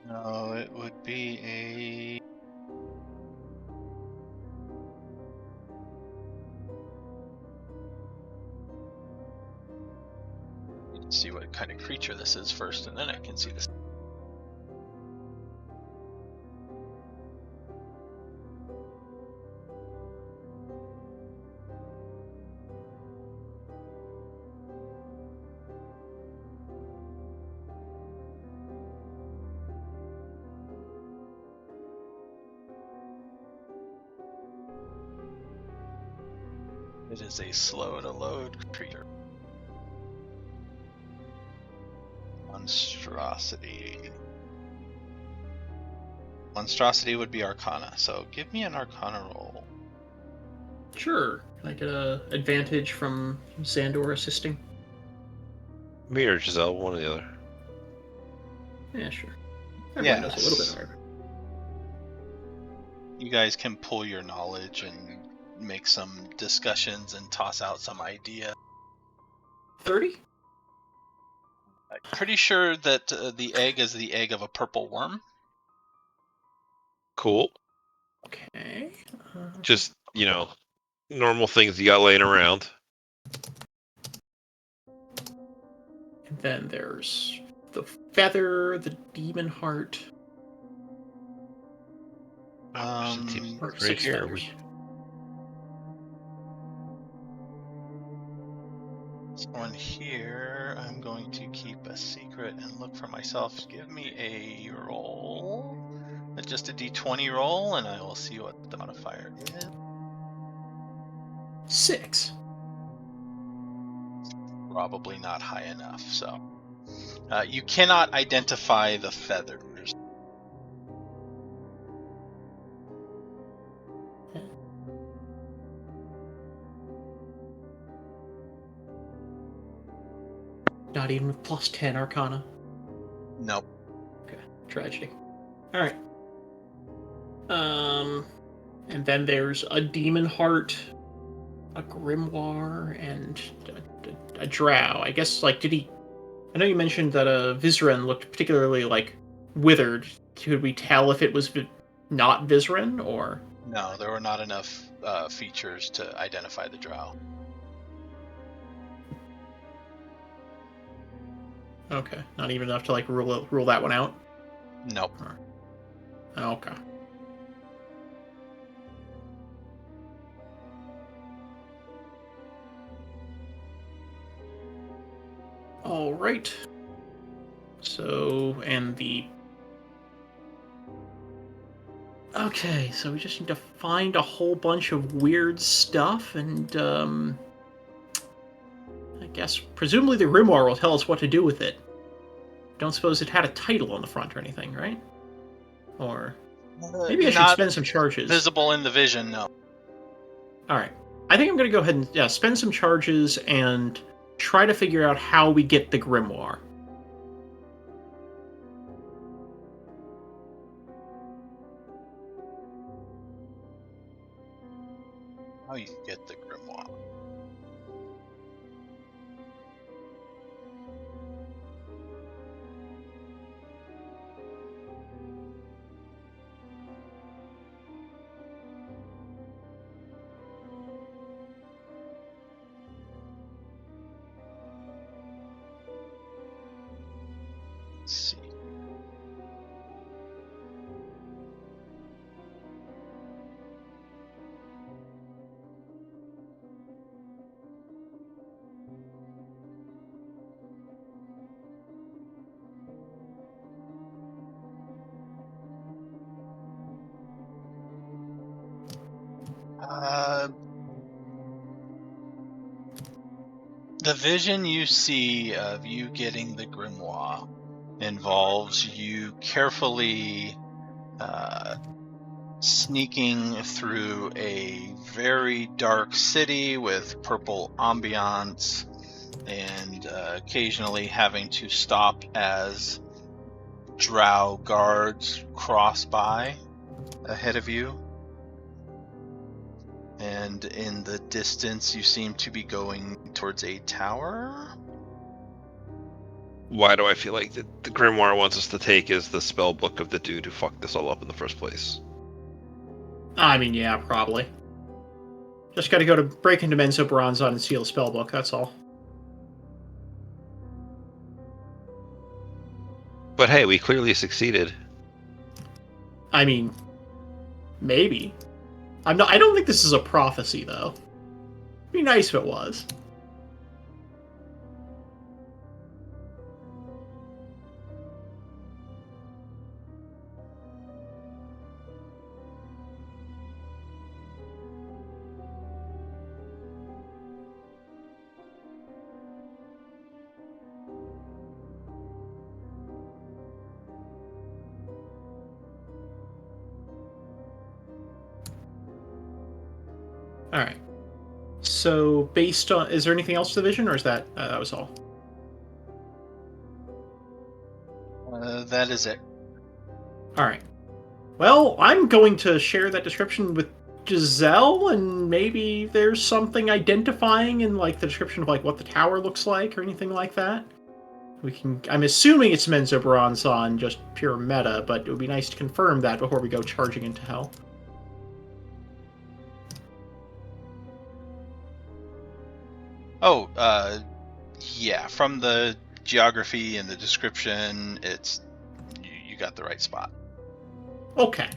no, it would be a. Let's see what kind of creature this is first, and then I can see this. It is a slow to load creature. Monstrosity. Monstrosity would be Arcana, so give me an Arcana roll. Sure. Can I get a advantage from Zahndohr assisting? Me or Jezelle, one or the other. Yeah, sure. Everyone knows a little bit higher. You guys can pull your knowledge and make some discussions and toss out some idea. 30? I'm pretty sure that the egg is the egg of a purple worm. Cool. Okay. Just, normal things you got laying around. And then there's the feather, the demon heart. Right Six here. feathers. This one here, I'm going to keep a secret and look for myself. Give me a roll. Just a d20 roll, and I will see what the modifier is. 6. Probably not high enough, so. You cannot identify the feathers. Not even with plus 10 Arcana. Nope. Okay, tragedy. Alright. And then there's a demon heart, a grimoire, and a drow. I guess, like, did he... I know you mentioned that Vizren looked particularly, like, withered. Could we tell if it was not Vizren, or...? No, there were not enough features to identify the drow. Okay, not even enough to, like, rule that one out? Nope. Okay. All right. So, and the... Okay, so we just need to find a whole bunch of weird stuff, and, I guess, presumably the grimoire will tell us what to do with it. Don't suppose it had a title on the front or anything, right? Or... Maybe I should Not spend some charges. visible in the vision, no. All right. I think I'm going to go ahead and spend some charges and try to figure out how we get the grimoire. How you get the grimoire? Let's see. The vision you see of you getting the grimoire involves you carefully sneaking through a very dark city with purple ambiance and occasionally having to stop as drow guards cross by ahead of you. And in the distance, you seem to be going towards a tower. Why do I feel like the grimoire wants us to take is the spell book of the dude who fucked this all up in the first place? I mean, yeah, probably. Just got to go to break into Menzo Bronzon and steal a spell book, that's all. But hey, we clearly succeeded. I mean, maybe. I don't think this is a prophecy, though. It'd be nice if it was. Alright. So, based on... Is there anything else to the vision, or is that... that was all? That is it. Alright. Well, I'm going to share that description with Jezelle, and maybe there's something identifying in, like, the description of, like, what the tower looks like, or anything like that. We can... I'm assuming it's Menzo Bronzon, just pure meta, but it would be nice to confirm that before we go charging into hell. Oh, yeah, from the geography and the description, it's you got the right spot. Okay.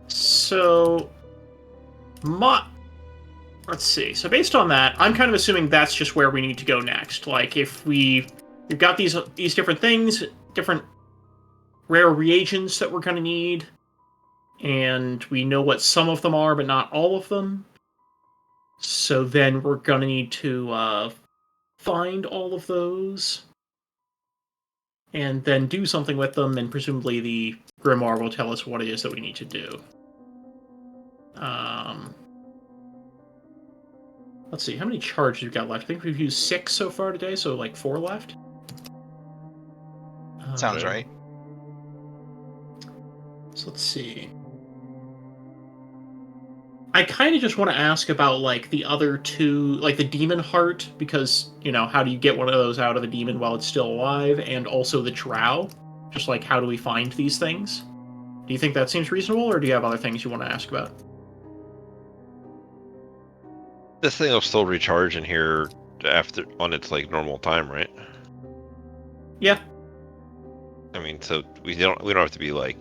So, let's see. So based on that, I'm kind of assuming that's just where we need to go next. Like, if we've got these different things, different rare reagents that we're going to need, and we know what some of them are, but not all of them. So then we're going to need to find all of those, and then do something with them, and presumably the grimoire will tell us what it is that we need to do. Let's see, how many charges we've got left? I think we've used 6 so far today, so like 4 left. Sounds right. So let's see. I kind of just want to ask about, like, the other two, like the demon heart, because, you know, how do you get one of those out of a demon while it's still alive, and also the drow? Just, like, how do we find these things? Do you think that seems reasonable, or do you have other things you want to ask about? This thing will still recharge in here after on its like normal time, right? Yeah. I mean, so we don't have to be like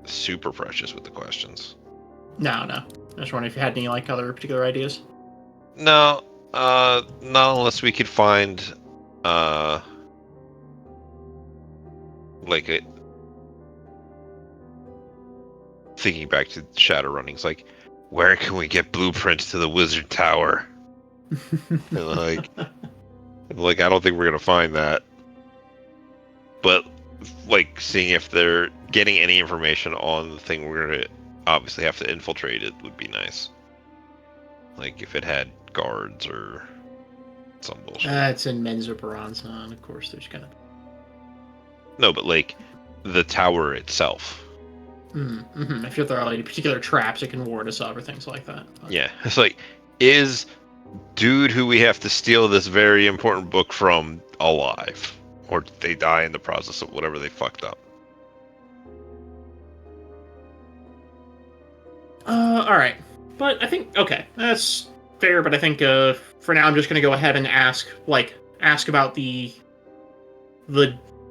super precious with the questions. No. I was wondering if you had any, like, other particular ideas. No, not unless we could find, like thinking back to Shadowrunnings, like, where can we get blueprints to the wizard tower? And like, I don't think we're gonna find that. But like, seeing if they're getting any information on the thing we're gonna obviously have to infiltrate it would be nice. Like if it had guards or some bullshit. It's in Menzo Baranzan, of course there's gonna... No, but like the tower itself. Mm-hmm. If there are any particular traps it can ward us off or things like that. But... Yeah, it's like, is dude who we have to steal this very important book from alive? Or did they die in the process of whatever they fucked up? Alright. But I think, okay, that's fair, but I think, for now I'm just gonna go ahead and ask about the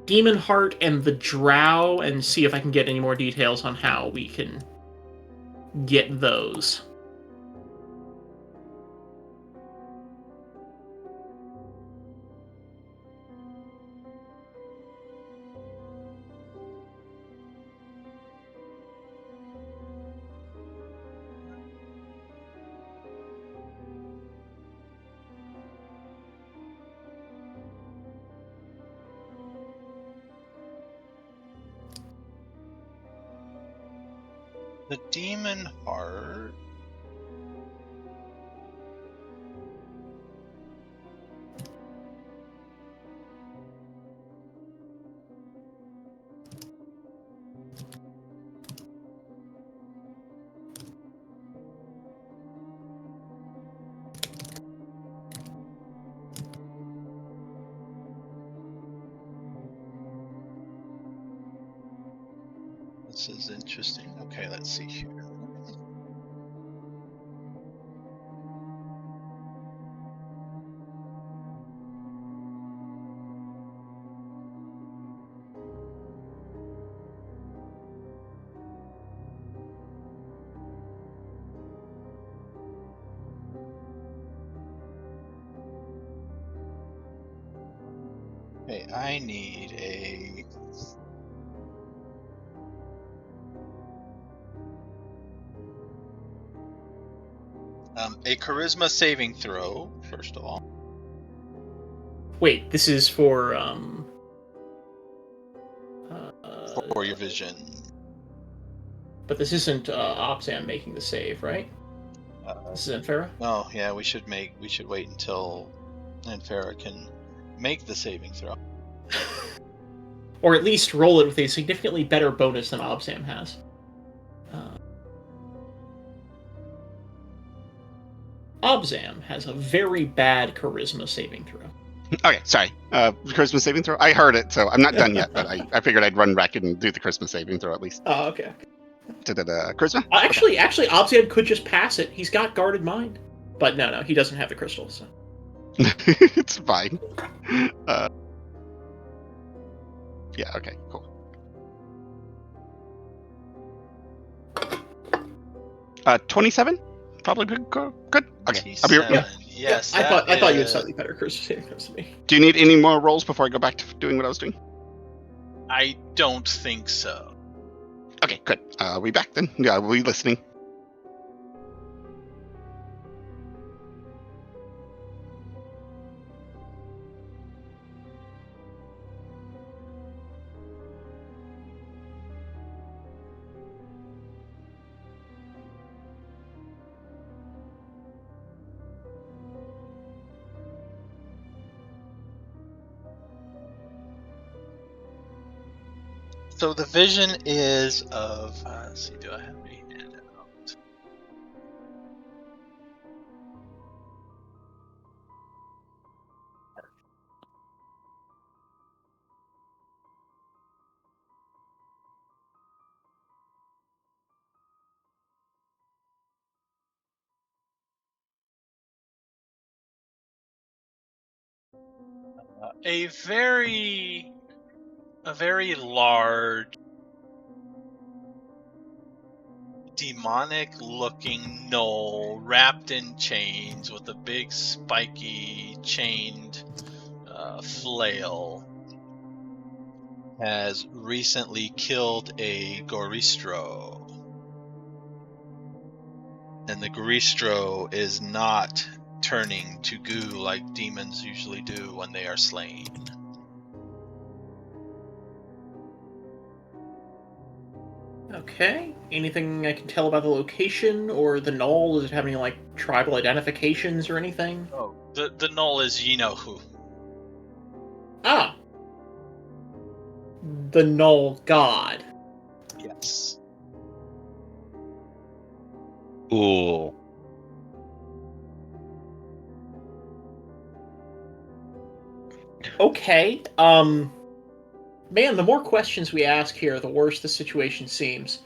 Demon Heart and the Drow and see if I can get any more details on how we can get those. The Demon Heart. This is interesting. Okay, let's see here. Okay, I need a charisma saving throw, first of all. Wait, this is for, For your vision. But this isn't, Obzam making the save, right? This is Anfera? Oh, yeah, we should wait until Anfera can make the saving throw. Or at least roll it with a significantly better bonus than Obzam has. Obzam has a very bad charisma saving throw. Okay, sorry. Charisma saving throw? I heard it, so I'm not done yet, but I figured I'd run back and do the charisma saving throw at least. Oh, okay. Charisma? Actually, Obzam could just pass it. He's got guarded mind. But no, he doesn't have the crystal, so... It's fine. Yeah, okay, cool. 27? Probably good. Okay, I'll be Yeah. Yes, I thought you had slightly better charisma saving throws than me. Do you need any more rolls before I go back to doing what I was doing? I don't think so. Okay, good. I'll be back then. Yeah, we'll be listening. So the vision is of, let's see, do I have any handout? A very large demonic looking gnoll wrapped in chains with a big spiky chained flail has recently killed a Goristro. And the Goristro is not turning to goo like demons usually do when they are slain. Okay. Anything I can tell about the location or the knoll? Does it have any, like, tribal identifications or anything? Oh, the knoll is you-know-who. Ah! The knoll god. Yes. Cool. Okay, man, the more questions we ask here, the worse the situation seems.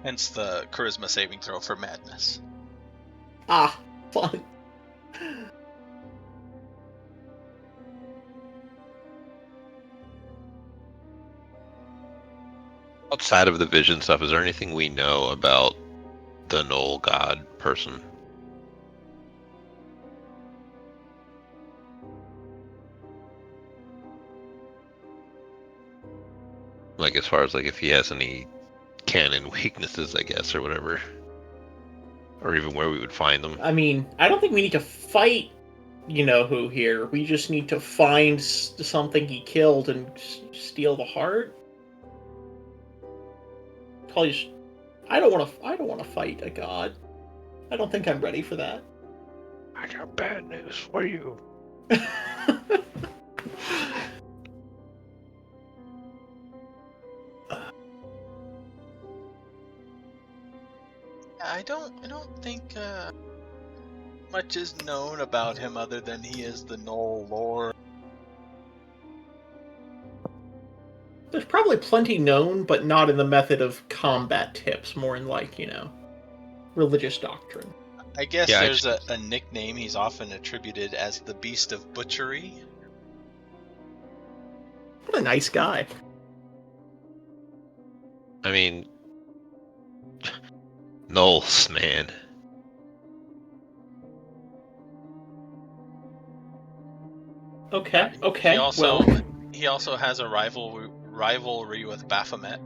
Hence the charisma saving throw for madness. Ah, fun. Outside of the vision stuff, is there anything we know about the Knoll God person? Like, as far as, like, if he has any canon weaknesses, I guess, or whatever. Or even where we would find them. I mean, I don't think we need to fight you-know-who here. We just need to find something he killed and steal the heart. Probably just... I don't want to fight a god. I don't think I'm ready for that. I got bad news for you. I don't think much is known about him other than he is the Knoll Lord. There's probably plenty known, but not in the method of combat tips, more in, like, religious doctrine. I guess Yeah, there's a nickname he's often attributed as the Beast of Butchery. What a nice guy. I mean, Knowles, man. Okay. He also has a rivalry with Baphomet.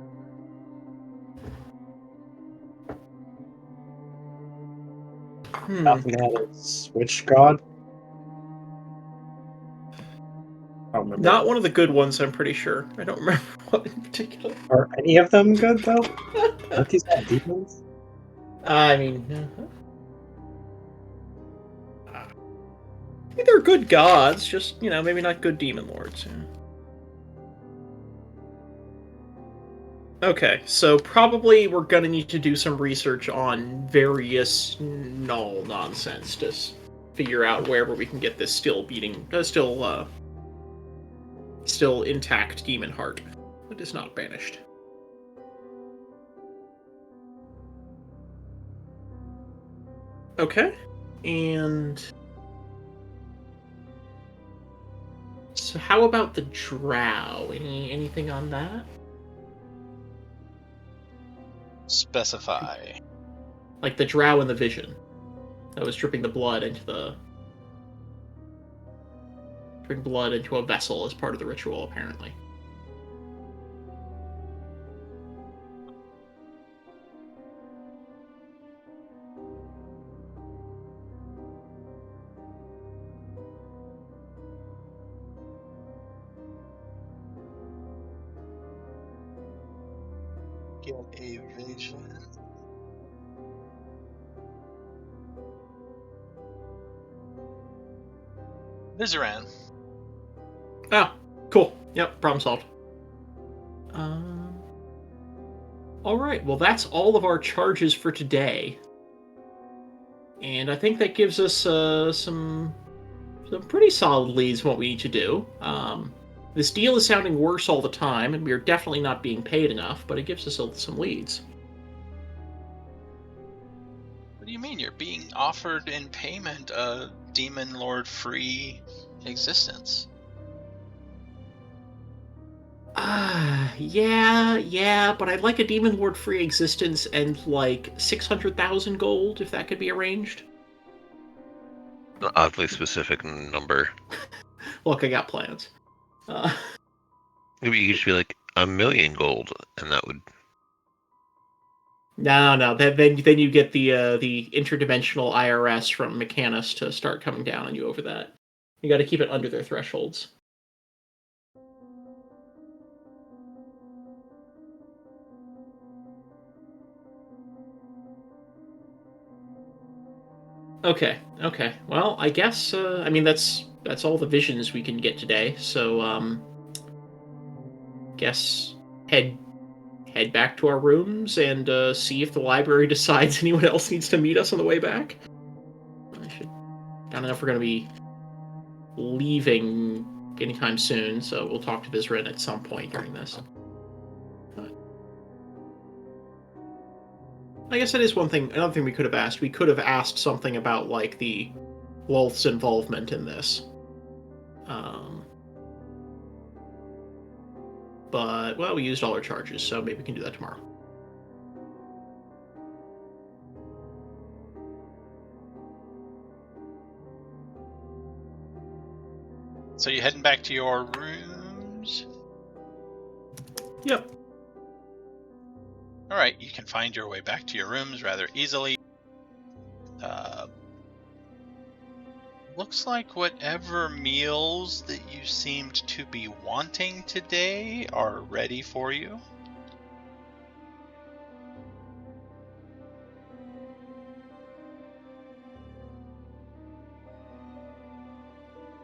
Baphomet is which god? I don't remember. Not one of the good ones, I'm pretty sure. I don't remember what in particular. Are any of them good though? Aren't these all demons? I mean, I mean, they're good gods, just, maybe not good demon lords. Yeah. Okay, so probably we're gonna need to do some research on various null nonsense to figure out wherever we can get this still intact demon heart that is not banished. Okay, and so how about the Drow? Anything on that? Specify. Like the Drow in the vision that was dripping blood into a vessel as part of the ritual, apparently. Get a vision. Vizeran. Ah, cool. Yep, problem solved. Alright, well that's all of our charges for today. And I think that gives us some pretty solid leads on what we need to do. This deal is sounding worse all the time, and we are definitely not being paid enough, but it gives us some leads. What do you mean? You're being offered in payment a Demon Lord free existence? Yeah, but I'd like a Demon Lord free existence and like 600,000 gold, if that could be arranged. An oddly specific number. Look, I got plans. Maybe you could just be like 1,000,000 gold, and that would. No. Then you get the interdimensional IRS from Mechanus to start coming down on you over that. You got to keep it under their thresholds. Okay. Well, I guess I mean that's all the visions we can get today. So guess head back to our rooms and see if the library decides anyone else needs to meet us on the way back. I don't know if we're going to be leaving anytime soon, so we'll talk to Vizrin at some point during this. I guess that is one thing. Another thing we could have asked. We could have asked something about like the Wolf's involvement in this. But well, we used all our charges, so maybe we can do that tomorrow. So you heading back to your rooms? Yep. Alright, you can find your way back to your rooms rather easily. Looks like whatever meals that you seemed to be wanting today are ready for you.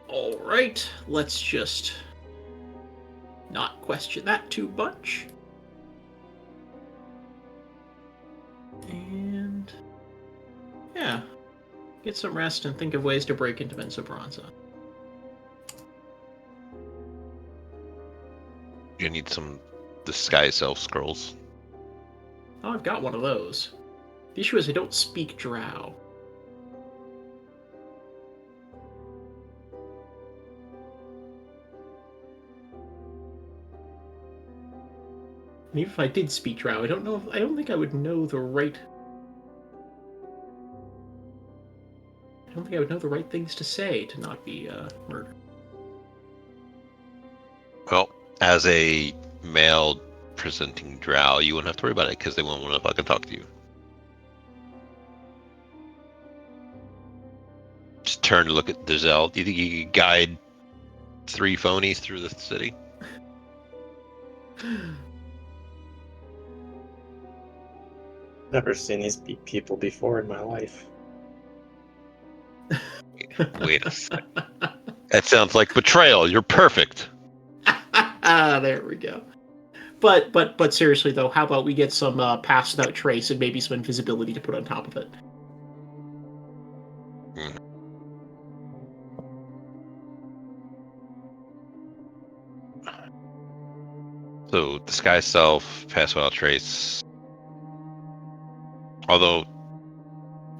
Alright, let's just not question that too much. And yeah, get some rest and think of ways to break into Mensabronza. You need some disguise self scrolls. Oh, I've got one of those. The issue is I don't speak Drow. And even if I did speak Drow, I don't think I would know the right... I don't think I would know the right things to say to not be murdered. Well, as a male presenting Drow, you wouldn't have to worry about it because they won't want to fucking talk to you. Just turn to look at Jezelle. Do you think you could guide 3 phonies through the city? Never seen these people before in my life. Wait a second. That sounds like betrayal. You're perfect. There we go. But seriously though, how about we get some pass without trace and maybe some invisibility to put on top of it? So disguise self, pass without trace. Although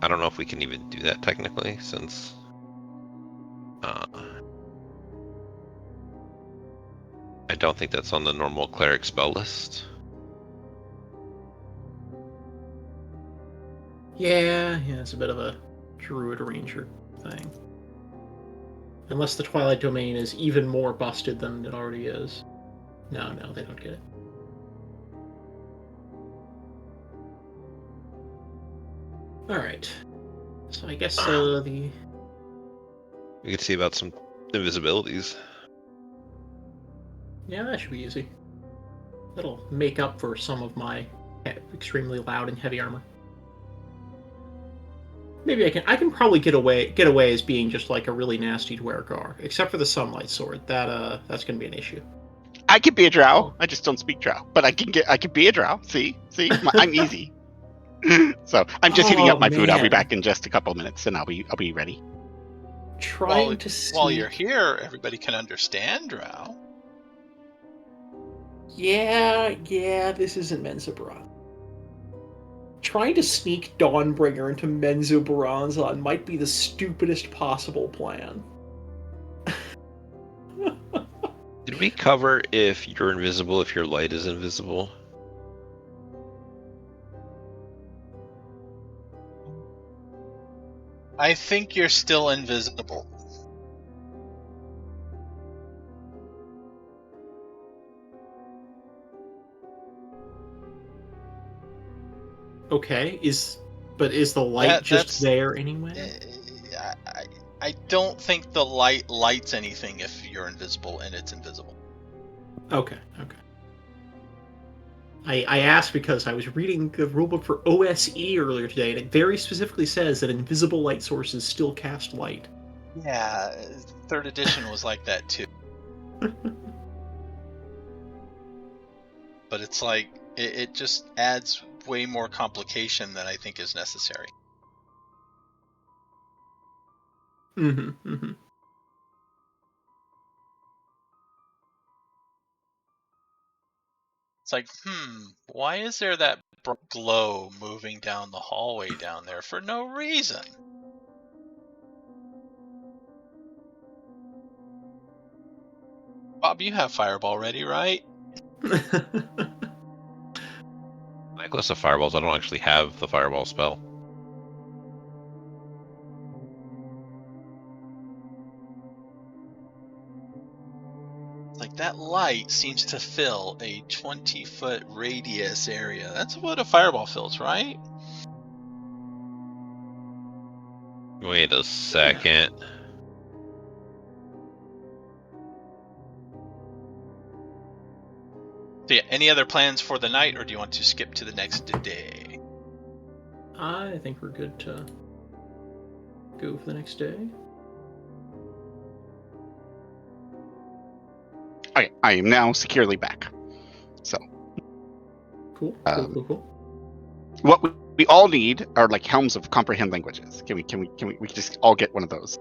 I don't know if we can even do that technically, since I don't think that's on the normal cleric spell list. Yeah, it's a bit of a druid ranger thing. Unless the Twilight Domain is even more busted than it already is. No, they don't get it. Alright. So I guess We could see about some invisibilities. Yeah, that should be easy. That'll make up for some of my extremely loud and heavy armor. Maybe I can probably get away as being just like a really nasty Dwargar, except for the Sunlight Sword. That's gonna be an issue. I could be a Drow. I just don't speak Drow, but I can be a Drow. See, I'm easy. So I'm just heating up my food. I'll be back in just a couple of minutes, and I'll be ready. While you're here, everybody can understand Drow. Yeah, this isn't Mensabronza. Trying to sneak Dawnbringer into Mensabronza might be the stupidest possible plan. Did we cover if you're invisible, if your light is invisible? I think you're still invisible. Okay, is the light just there anyway? I don't think the light lights anything if you're invisible and it's invisible. Okay. I asked because I was reading the rulebook for OSE earlier today, and it very specifically says that invisible light sources still cast light. Yeah, 3rd edition was like that too. But it's like, it just adds way more complication than I think is necessary. Mm-hmm. It's like, why is there that glow moving down the hallway down there for no reason? Bob, you have Fireball ready, right? Necklace of Fireballs, I don't actually have the Fireball spell. Like, that light seems to fill a 20-foot radius area. That's what a fireball fills, right? Wait a second. So yeah, any other plans for the night, or do you want to skip to the next day? I think we're good to go for the next day. Okay, I am now securely back. So, Cool. what we all need are like helms of comprehend languages. Can we just all get one of those?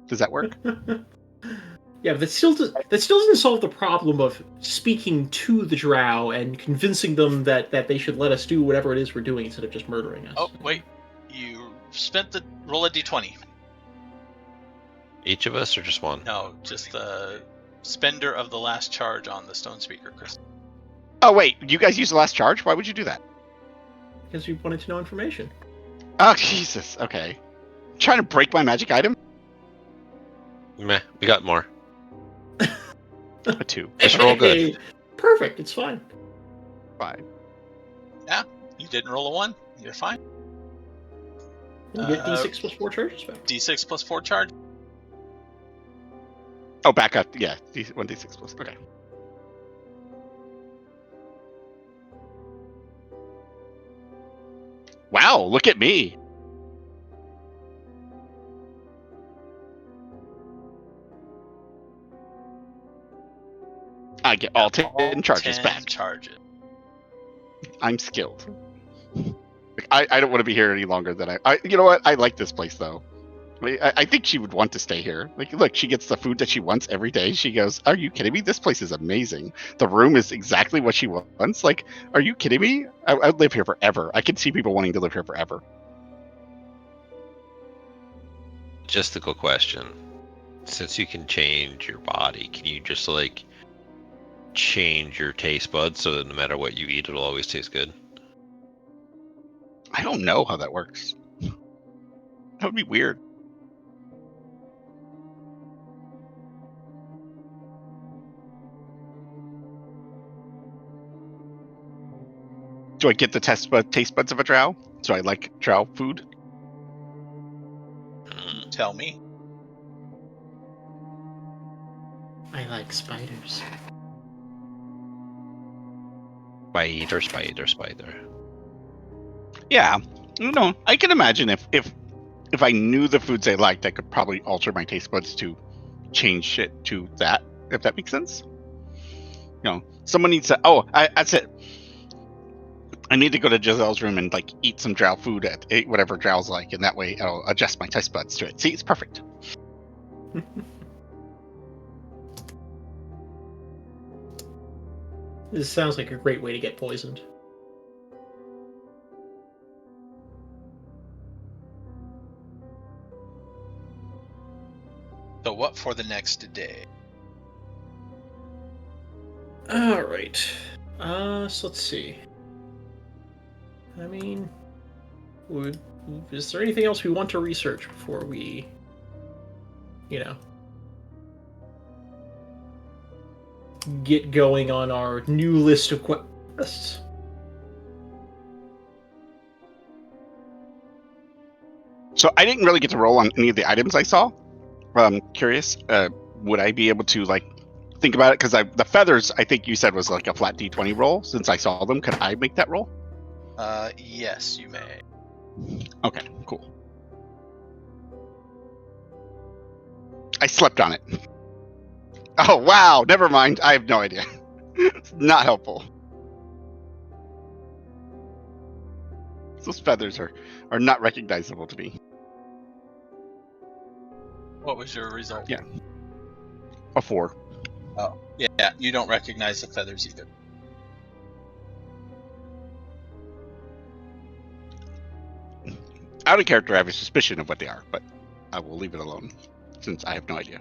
Does that work? Yeah, but that still doesn't solve the problem of speaking to the Drow and convincing them that they should let us do whatever it is we're doing instead of just murdering us. Oh, wait. You spent the... Roll a d20. Each of us, or just one? No, just the spender of the last charge on the stone speaker, Chris. Oh wait, you guys used the last charge? Why would you do that? Because we wanted to know information. Oh Jesus. Okay. Trying to break my magic item? Meh, we got more. A 2. Just roll good. Hey, perfect, it's fine. 5. Yeah, you didn't roll a 1. You're fine. You get D6 plus 4 charges back. D6 plus 4 charge. Oh, back up. Yeah, 1d6 plus. Okay. Wow, look at me. I get all 10 charges 10 back. charges. I'm skilled. I don't want to be here any longer than I you know what? I like this place though. I think she would want to stay here. Like, look, she gets the food that she wants every day. She goes, "Are you kidding me? This place is amazing. The room is exactly what she wants." Like, are you kidding me? I'd live here forever. I can see people wanting to live here forever. Logistical question. Since you can change your body, can you just, like, change your taste buds so that no matter what you eat, it'll always taste good? I don't know how that works. That would be weird. Do I get the taste buds of a drow? So I like drow food? Tell me. I like spiders. Spider. Yeah. No, I can imagine if I knew the foods I liked, I could probably alter my taste buds to change it to that, if that makes sense. You know, someone needs to... Oh, that's it. I need to go to Jezelle's room and like eat some drow food at whatever drows like, and that way I'll adjust my taste buds to it. See, it's perfect. This sounds like a great way to get poisoned. So what for the next day? Alright. So let's see. I mean, is there anything else we want to research before we, get going on our new list of quests? So I didn't really get to roll on any of the items I saw. I'm curious, would I be able to like think about it? Because the feathers, I think you said was like a flat D20 roll. Since I saw them, could I make that roll? Yes, you may. Okay, cool. I slept on it. Oh wow, never mind. I have no idea. It's not helpful. Those feathers are not recognizable to me. What was your result? Yeah. A 4. Oh, yeah. You don't recognize the feathers either. Out of character, I have a suspicion of what they are, but I will leave it alone since I have no idea.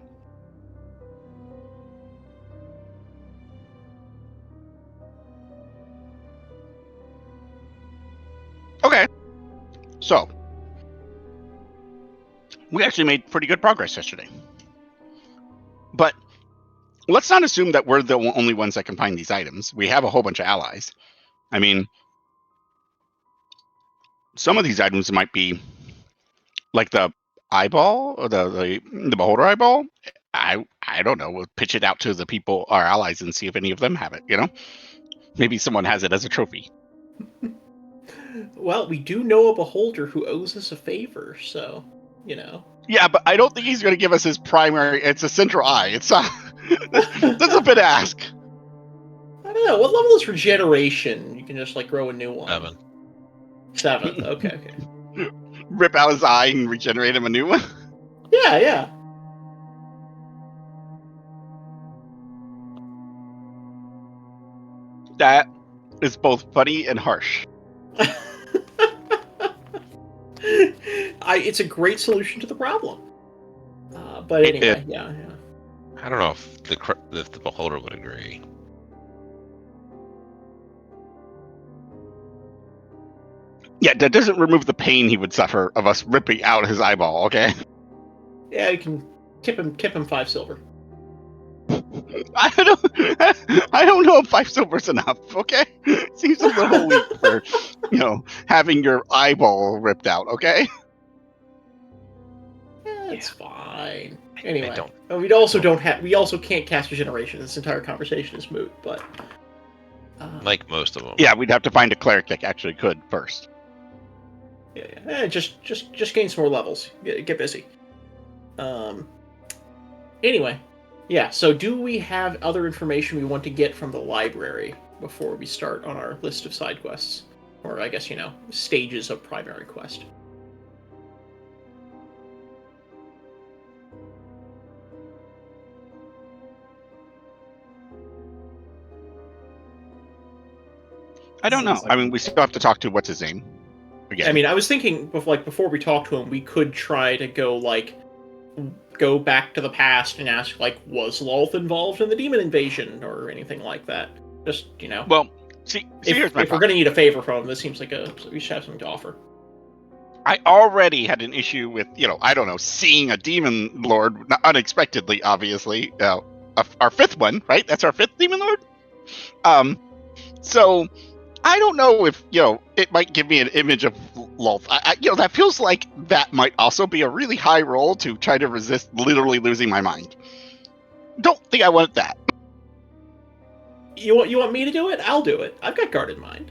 Okay. So, we actually made pretty good progress yesterday. But let's not assume that we're the only ones that can find these items. We have a whole bunch of allies. I mean, some of these items might be like the eyeball or the beholder eyeball. I don't know. We'll pitch it out to the people, our allies, and see if any of them have it, you know? Maybe someone has it as a trophy. Well, we do know a beholder who owes us a favor, so, you know. Yeah, but I don't think he's going to give us his primary. It's a central eye. It's not. That's a bit ask. I don't know. What level is regeneration? You can just, like, grow a new one. 7. Okay. Rip out his eye and regenerate him a new one? Yeah. That is both funny and harsh. It's a great solution to the problem. But anyway, yeah. I don't know if the beholder would agree. Yeah, that doesn't remove the pain he would suffer of us ripping out his eyeball, okay? Yeah, you can tip him 5 silver. I don't know if 5 silver's enough, okay? Seems a little weak for, having your eyeball ripped out, okay? It's fine. Anyway, I we also can't cast regeneration. This entire conversation is moot, but like most of them. Yeah, we'd have to find a cleric that actually could first. Yeah. Just gain some more levels. Get busy. Anyway, yeah. So, do we have other information we want to get from the library before we start on our list of side quests, or I guess stages of primary quest? I don't know. I mean, we still have to talk to what's his name. Again. I mean, I was thinking before we talk to him, we could try to go back to the past and ask, was Lolth involved in the demon invasion or anything like that? Just, Well, see here's my if we're going to need a favor from him, this seems like we should have something to offer. I already had an issue with, I don't know, seeing a demon lord, unexpectedly, obviously. Our 5th one, right? That's our 5th demon lord? So I don't know if, it might give me an image of Lolth. That feels like that might also be a really high roll to try to resist literally losing my mind. Don't think I want that. You want me to do it? I'll do it. I've got guarded mind.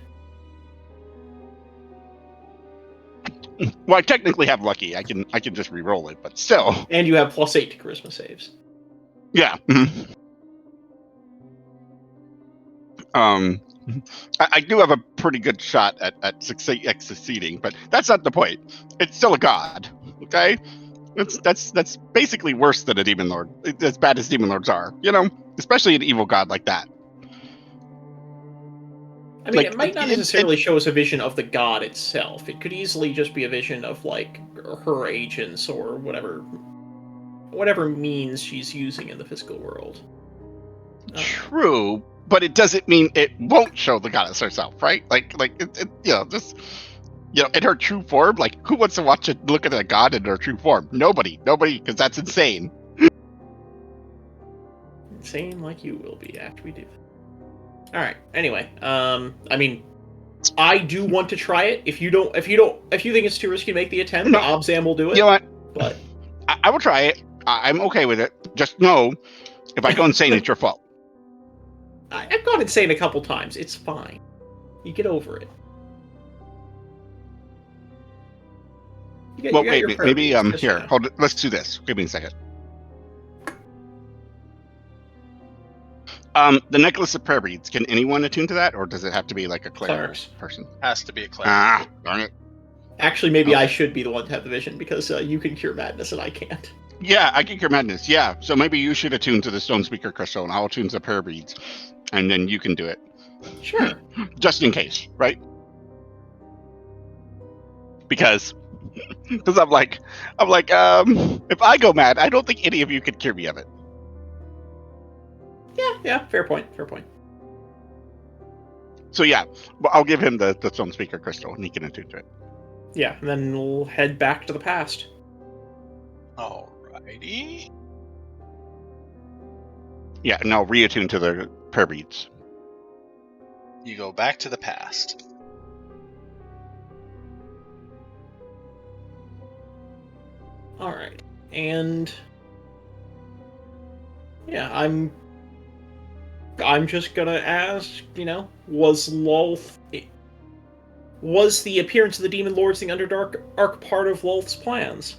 Well, I technically have lucky. I can just re-roll it, but still. And you have +8 to charisma saves. Yeah. Mm-hmm. I do have a pretty good shot at succeeding, but that's not the point. It's still a god, okay? That's basically worse than a demon lord. As bad as demon lords are, especially an evil god like that. I mean, it might not necessarily show us a vision of the god itself. It could easily just be a vision of her agents or whatever means she's using in the physical world. True. But it doesn't mean it won't show the goddess herself, right? Just in her true form. Who wants to look at a god in her true form? Nobody, because that's insane. Insane like you will be after we do that. All right. Anyway, I mean, I do want to try it. If you think it's too risky to make the attempt, No. Obzam will do it. You know what? But I will try it. I'm okay with it. Just know, if I go insane, it's your fault. I've gone insane a couple times. It's fine. You get over it. Well, wait, maybe here. Fine. Hold it. Let's do this. Give me a second. The necklace of prayer beads. Can anyone attune to that, or does it have to be like a cleric person? Has to be a cleric. Ah, darn it. Actually, maybe I should be the one to have the vision because you can cure madness and I can't. Yeah, I can cure madness. Yeah, so maybe you should attune to the stone speaker crystal, and I'll attune to the prayer beads, and then you can do it. Sure. Just in case, right? Because I'm like, if I go mad, I don't think any of you could cure me of it. Yeah, fair point. So yeah, well, I'll give him the stone speaker crystal, and he can attune to it. Yeah, and then we'll head back to the past. Alrighty. Yeah, and I'll reattune to the prayer beads. You go back to the past. Alright. And yeah, I'm just gonna ask, was the appearance of the Demon Lords in the Underdark arc part of Lolth's plans?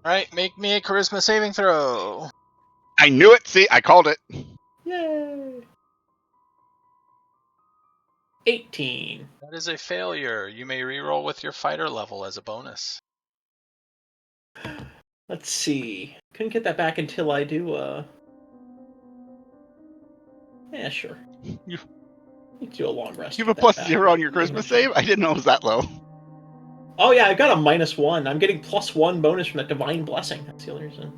Alright, make me a charisma saving throw. I knew it! See, I called it! Yay! 18. That is a failure. You may reroll with your fighter level as a bonus. Let's see. Couldn't get that back until I do, yeah, sure. You can do a long rest. You have a +0 on your charisma save? I didn't know it was that low. Oh yeah, I got a -1. I'm getting +1 bonus from that divine blessing. That's the only reason.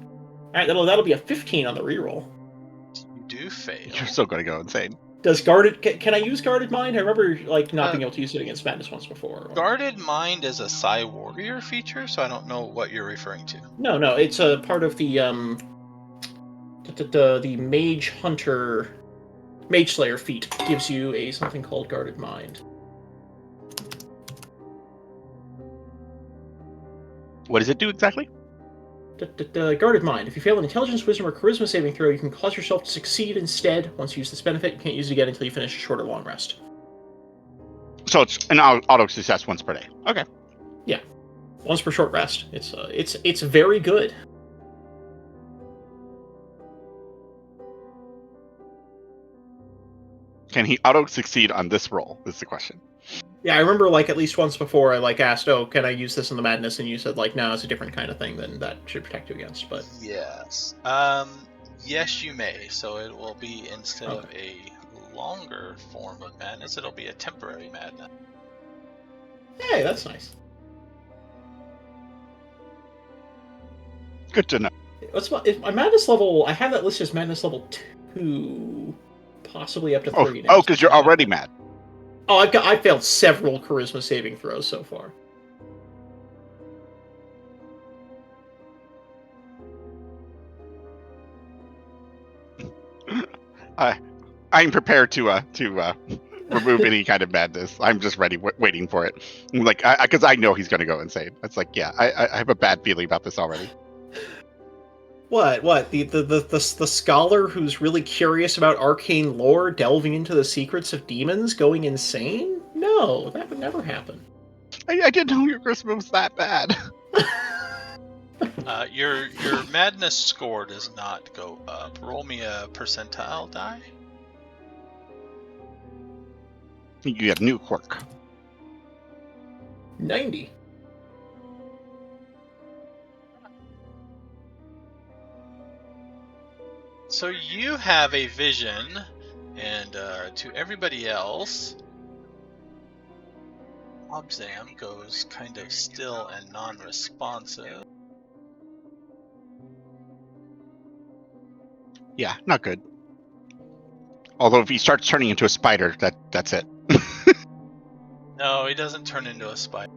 Alright, that'll be a 15 on the reroll. You do fail. You're still gonna go insane. Does guarded? Can I use guarded mind? I remember not being able to use it against madness once before. Guarded mind is a Psy Warrior feature, so I don't know what you're referring to. No, it's a part of the Mage Hunter, Mage Slayer feat. Gives you something called guarded mind. What does it do exactly? Guarded mind. If you fail an intelligence, wisdom, or charisma saving throw, you can cause yourself to succeed instead. Once you use this benefit, you can't use it again until you finish a short or long rest. So it's an auto success once per day. Okay. Yeah, once per short rest. It's very good. Can he auto succeed on this roll? Is the question. Yeah, I remember at least once before I asked, "Oh, can I use this in the madness?" And you said no, it's a different kind of thing than that should protect you against. But yes, yes, you may. So it will be instead of a longer form of madness, it'll be a temporary madness. Hey, that's nice. Good to know. If my madness level? I have that listed as madness level 2, possibly up to 3 now. Oh, because you're already mad. Oh, I failed several charisma saving throws so far. I'm prepared to remove any kind of madness. I'm just ready, waiting for it. Because I know he's going to go insane. It's I have a bad feeling about this already. What? The scholar who's really curious about arcane lore, delving into the secrets of demons, going insane? No, that would never happen. I didn't know your charisma was that bad. Your madness score does not go up. Roll me a percentile die. You have new quirk. 90. So you have a vision, and to everybody else, Obzam goes kind of still and non-responsive. Yeah, not good. Although if he starts turning into a spider, that's it. No, he doesn't turn into a spider.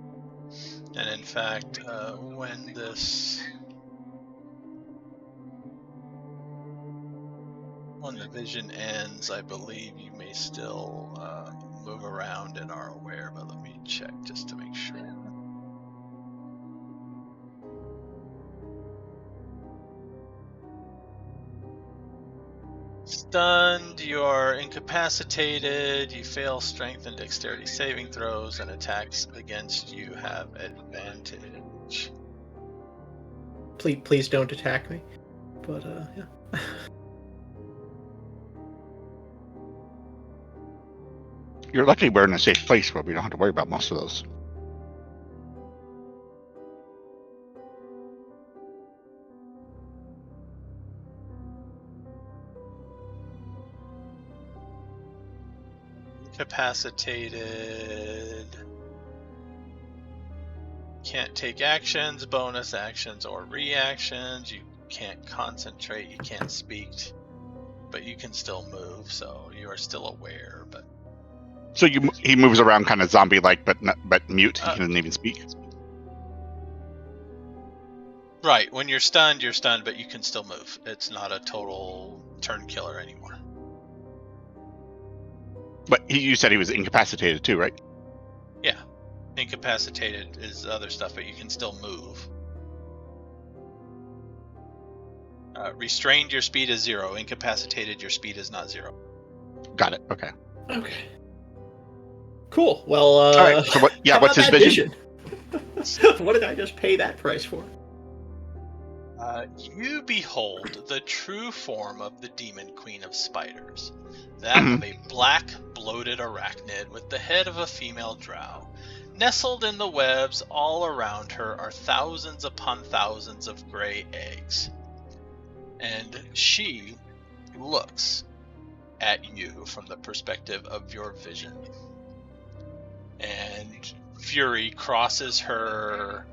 And in fact, when the vision ends, I believe you may still move around and are aware, but let me check just to make sure. Stunned, you are incapacitated, you fail strength and dexterity saving throws, and attacks against you have advantage. Please don't attack me. But, yeah. You're lucky we're in a safe place where we don't have to worry about most of those. Incapacitated. Can't take actions, bonus actions, or reactions. You can't concentrate, you can't speak, but you can still move, so you are still aware. But so he moves around kind of zombie-like, but mute. He doesn't even speak. Right, when you're stunned, but you can still move. It's not a total turn killer anymore. But you said he was incapacitated too, right? Yeah. Incapacitated is other stuff, but you can still move. Restrained, your speed is 0. Incapacitated, your speed is not 0. Got it. Okay. Okay. Cool. Well, all right. So what's his vision? What did I just pay that price for? You behold the true form of the demon queen of spiders, that of a black, bloated arachnid with the head of a female drow. Nestled in the webs all around her are thousands upon thousands of gray eggs. And she looks at you from the perspective of your vision. And fury crosses her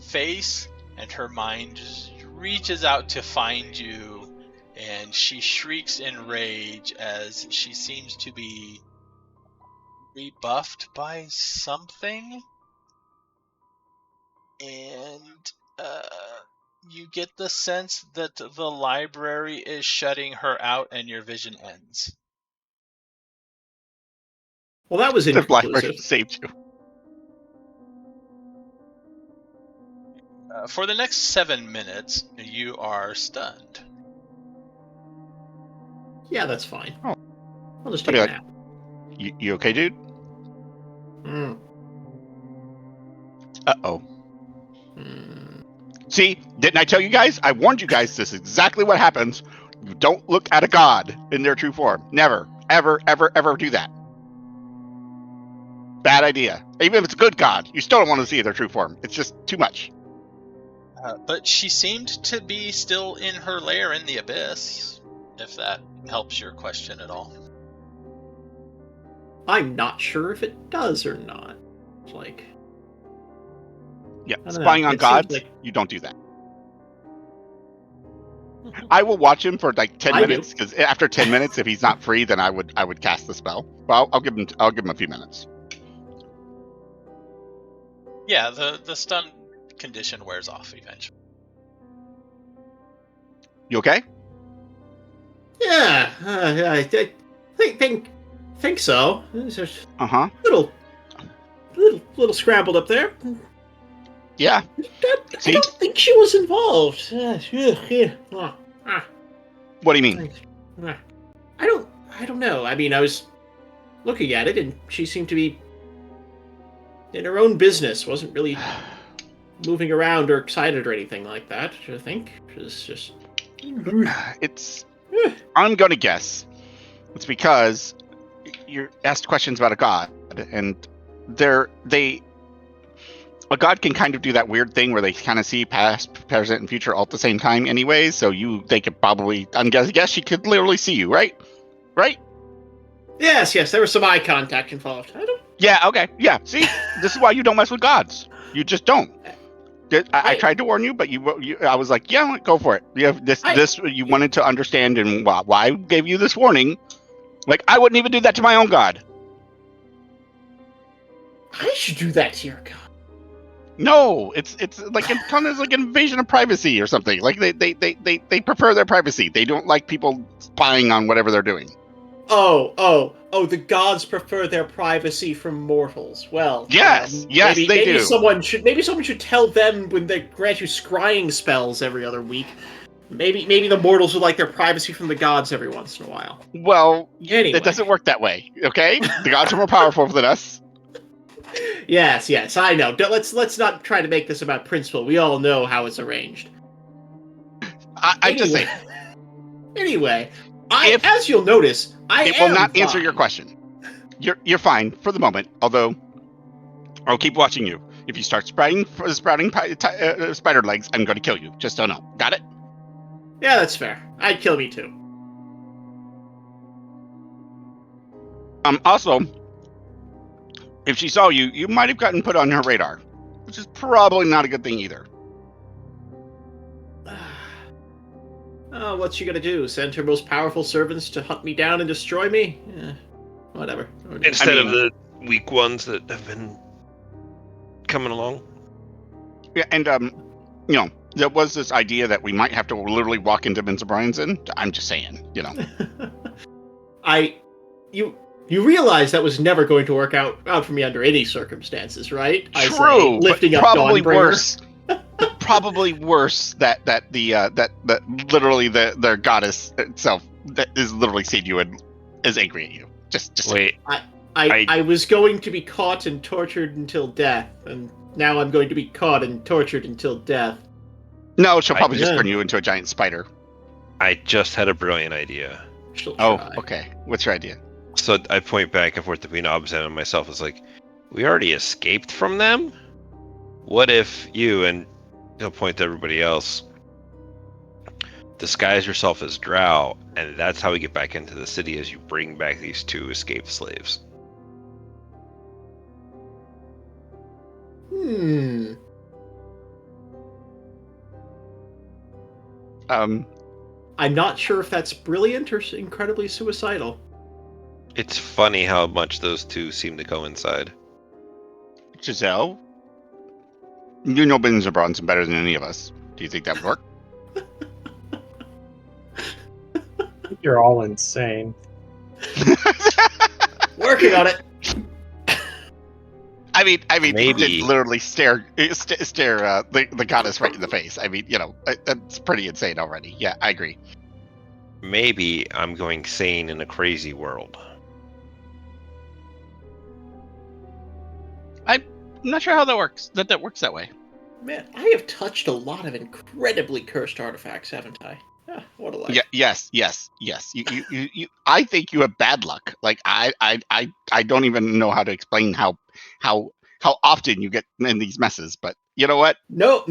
face, and her mind just reaches out to find you, and she shrieks in rage as she seems to be rebuffed by something. And you get the sense that the library is shutting her out and your vision ends. Well, that was The inconclusive. Blackbird saved you. For the next 7 minutes, you are stunned. Yeah, that's fine. Oh. I'll just take a nap. You okay, dude? Uh-oh. See, didn't I tell you guys? I warned you guys this is exactly what happens. You don't look at a god in their true form. Never, ever, ever, ever do that. Bad idea. Even if it's a good god, you still don't want to see their true form. It's just too much. But she seemed to be still in her lair in the abyss, if that helps your question at all. I'm not sure if it does or not. It's like... Yeah, spying on gods, like... you don't do that. I will watch him for like 10 minutes, because after 10 minutes, if he's not free, then I would cast the spell. Well, I'll give him a few minutes. Yeah, the stun condition wears off eventually. You okay? Yeah, I think so. Uh-huh. Little scrambled up there. Yeah. I don't think she was involved. What do you mean? I don't know. I mean, I was looking at it, and she seemed to be in her own business. Wasn't really moving around or excited or anything like that. I think she was just. It's. I'm gonna guess. It's because you're asked questions about a god, and a god can kind of do that weird thing where they kind of see past, present, and future all at the same time anyways, so they could probably, I guess she could literally see you, right? Right? Yes, there was some eye contact involved. Yeah, okay, yeah, see? This is why you don't mess with gods. You just don't. I tried to warn you, but I was like, yeah, go for it. This you wanted to understand, and why I gave you this warning. Like, I wouldn't even do that to my own god. I should do that to your god. No, it's like it's kind of like an invasion of privacy or something. Like they prefer their privacy. They don't like people spying on whatever they're doing. Oh, the gods prefer their privacy from mortals. Well, yes, they do. Maybe someone should tell them when they grant you scrying spells every other week. Maybe the mortals would like their privacy from the gods every once in a while. Well, anyway. It doesn't work that way, okay? The gods are more powerful than us. Yes, I know. Let's not try to make this about principle. We all know how it's arranged. I'm just saying. Anyway, as you'll notice, it will not answer your question. You're fine for the moment. Although, I'll keep watching you. If you start sprouting spider legs, I'm going to kill you. Just don't know. Got it? Yeah, that's fair. I'd kill me too. Also, if she saw you, you might have gotten put on her radar, which is probably not a good thing either. What's she gonna do? Send her most powerful servants to hunt me down and destroy me? Whatever. Instead of the weak ones that have been coming along. Yeah, and there was this idea that we might have to literally walk into Mince O'Brien's in. I'm just saying, You realize that was never going to work out for me under any circumstances, right? True, lifting but up probably Dawnbringer. worse. Probably worse that literally their goddess itself that is literally saying you and is angry at you. Just wait. I was going to be caught and tortured until death, and now I'm going to be caught and tortured until death. No, she'll probably just turn you into a giant spider. I just had a brilliant idea. Okay. What's your idea? So I point back and forth between Obzam and myself. It's like, we already escaped from them? What if you, and he'll point to everybody else, disguise yourself as Drow, and that's how we get back into the city as you bring back these 2 escaped slaves? I'm not sure if that's brilliant or incredibly suicidal. It's funny how much those 2 seem to coincide. Jezelle, you know Mince O'Brien's better than any of us. Do you think that would work? You're all insane. Working on it. I mean, Maybe. literally stare the goddess right in the face. I mean, that's pretty insane already. Yeah, I agree. Maybe I'm going sane in a crazy world. I'm not sure how that works. That works that way. Man, I have touched a lot of incredibly cursed artifacts, haven't I? What a life. Yeah, yes. You I think you have bad luck. Like I don't even know how to explain how often you get in these messes, but you know what? No,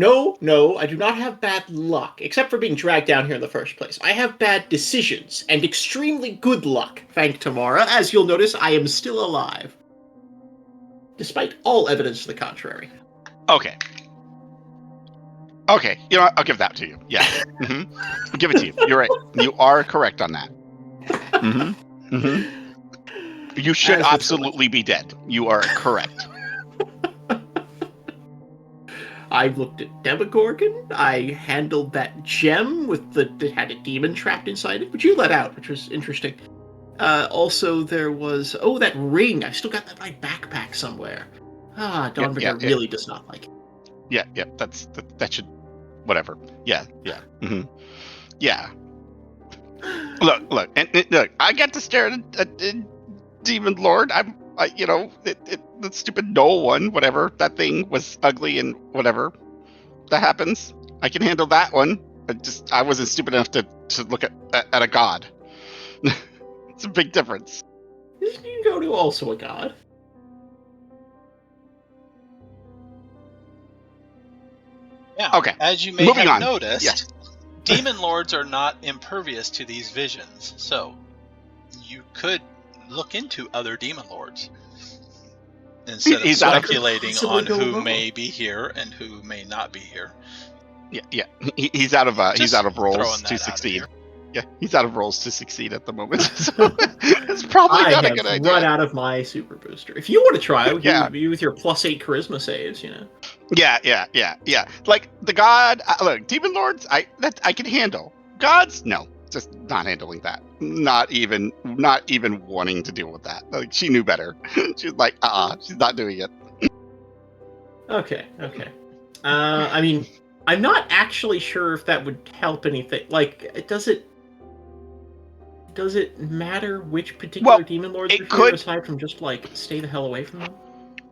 I do not have bad luck, except for being dragged down here in the first place. I have bad decisions and extremely good luck, thank Tamara. As you'll notice, I am still alive, despite all evidence to the contrary. Okay, you know what? I'll give that to you. Yeah. I'll give it to you. You're right. You are correct on that. You should absolutely be dead. You are correct. I looked at Demogorgon. I handled that gem that had a demon trapped inside it, which you let out, which was interesting. Also, there was that ring. I still got that in my backpack somewhere. Dawnbringer really does not like it. Yeah. That should, whatever. Yeah. Yeah. Look, look. I got to stare at Demon Lord. The stupid Knoll one, whatever. That thing was ugly and whatever. That happens. I can handle that one. I wasn't stupid enough to look at a god. It's a big difference. Isn't Yugodu also a god? Yeah. Okay. As you may Moving have on. noticed, Yes. demon lords are not impervious to these visions, so you could look into other demon lords instead of speculating on who may be here and who may not be here. Yeah. He's out of rolls to succeed. Yeah, he's out of rolls to succeed at the moment, so it's probably not a good idea. I have run out of my super booster. If you want to try, Yeah. you with your +8 charisma saves, you know. Yeah. Like the god, look, demon lords, I can handle. Gods, no, just not handling that. Not even wanting to deal with that. Like she knew better. She's like, she's not doing it. Okay. I mean, I'm not actually sure if that would help anything. Like, does it matter which particular demon lords are here, aside from just like stay the hell away from them?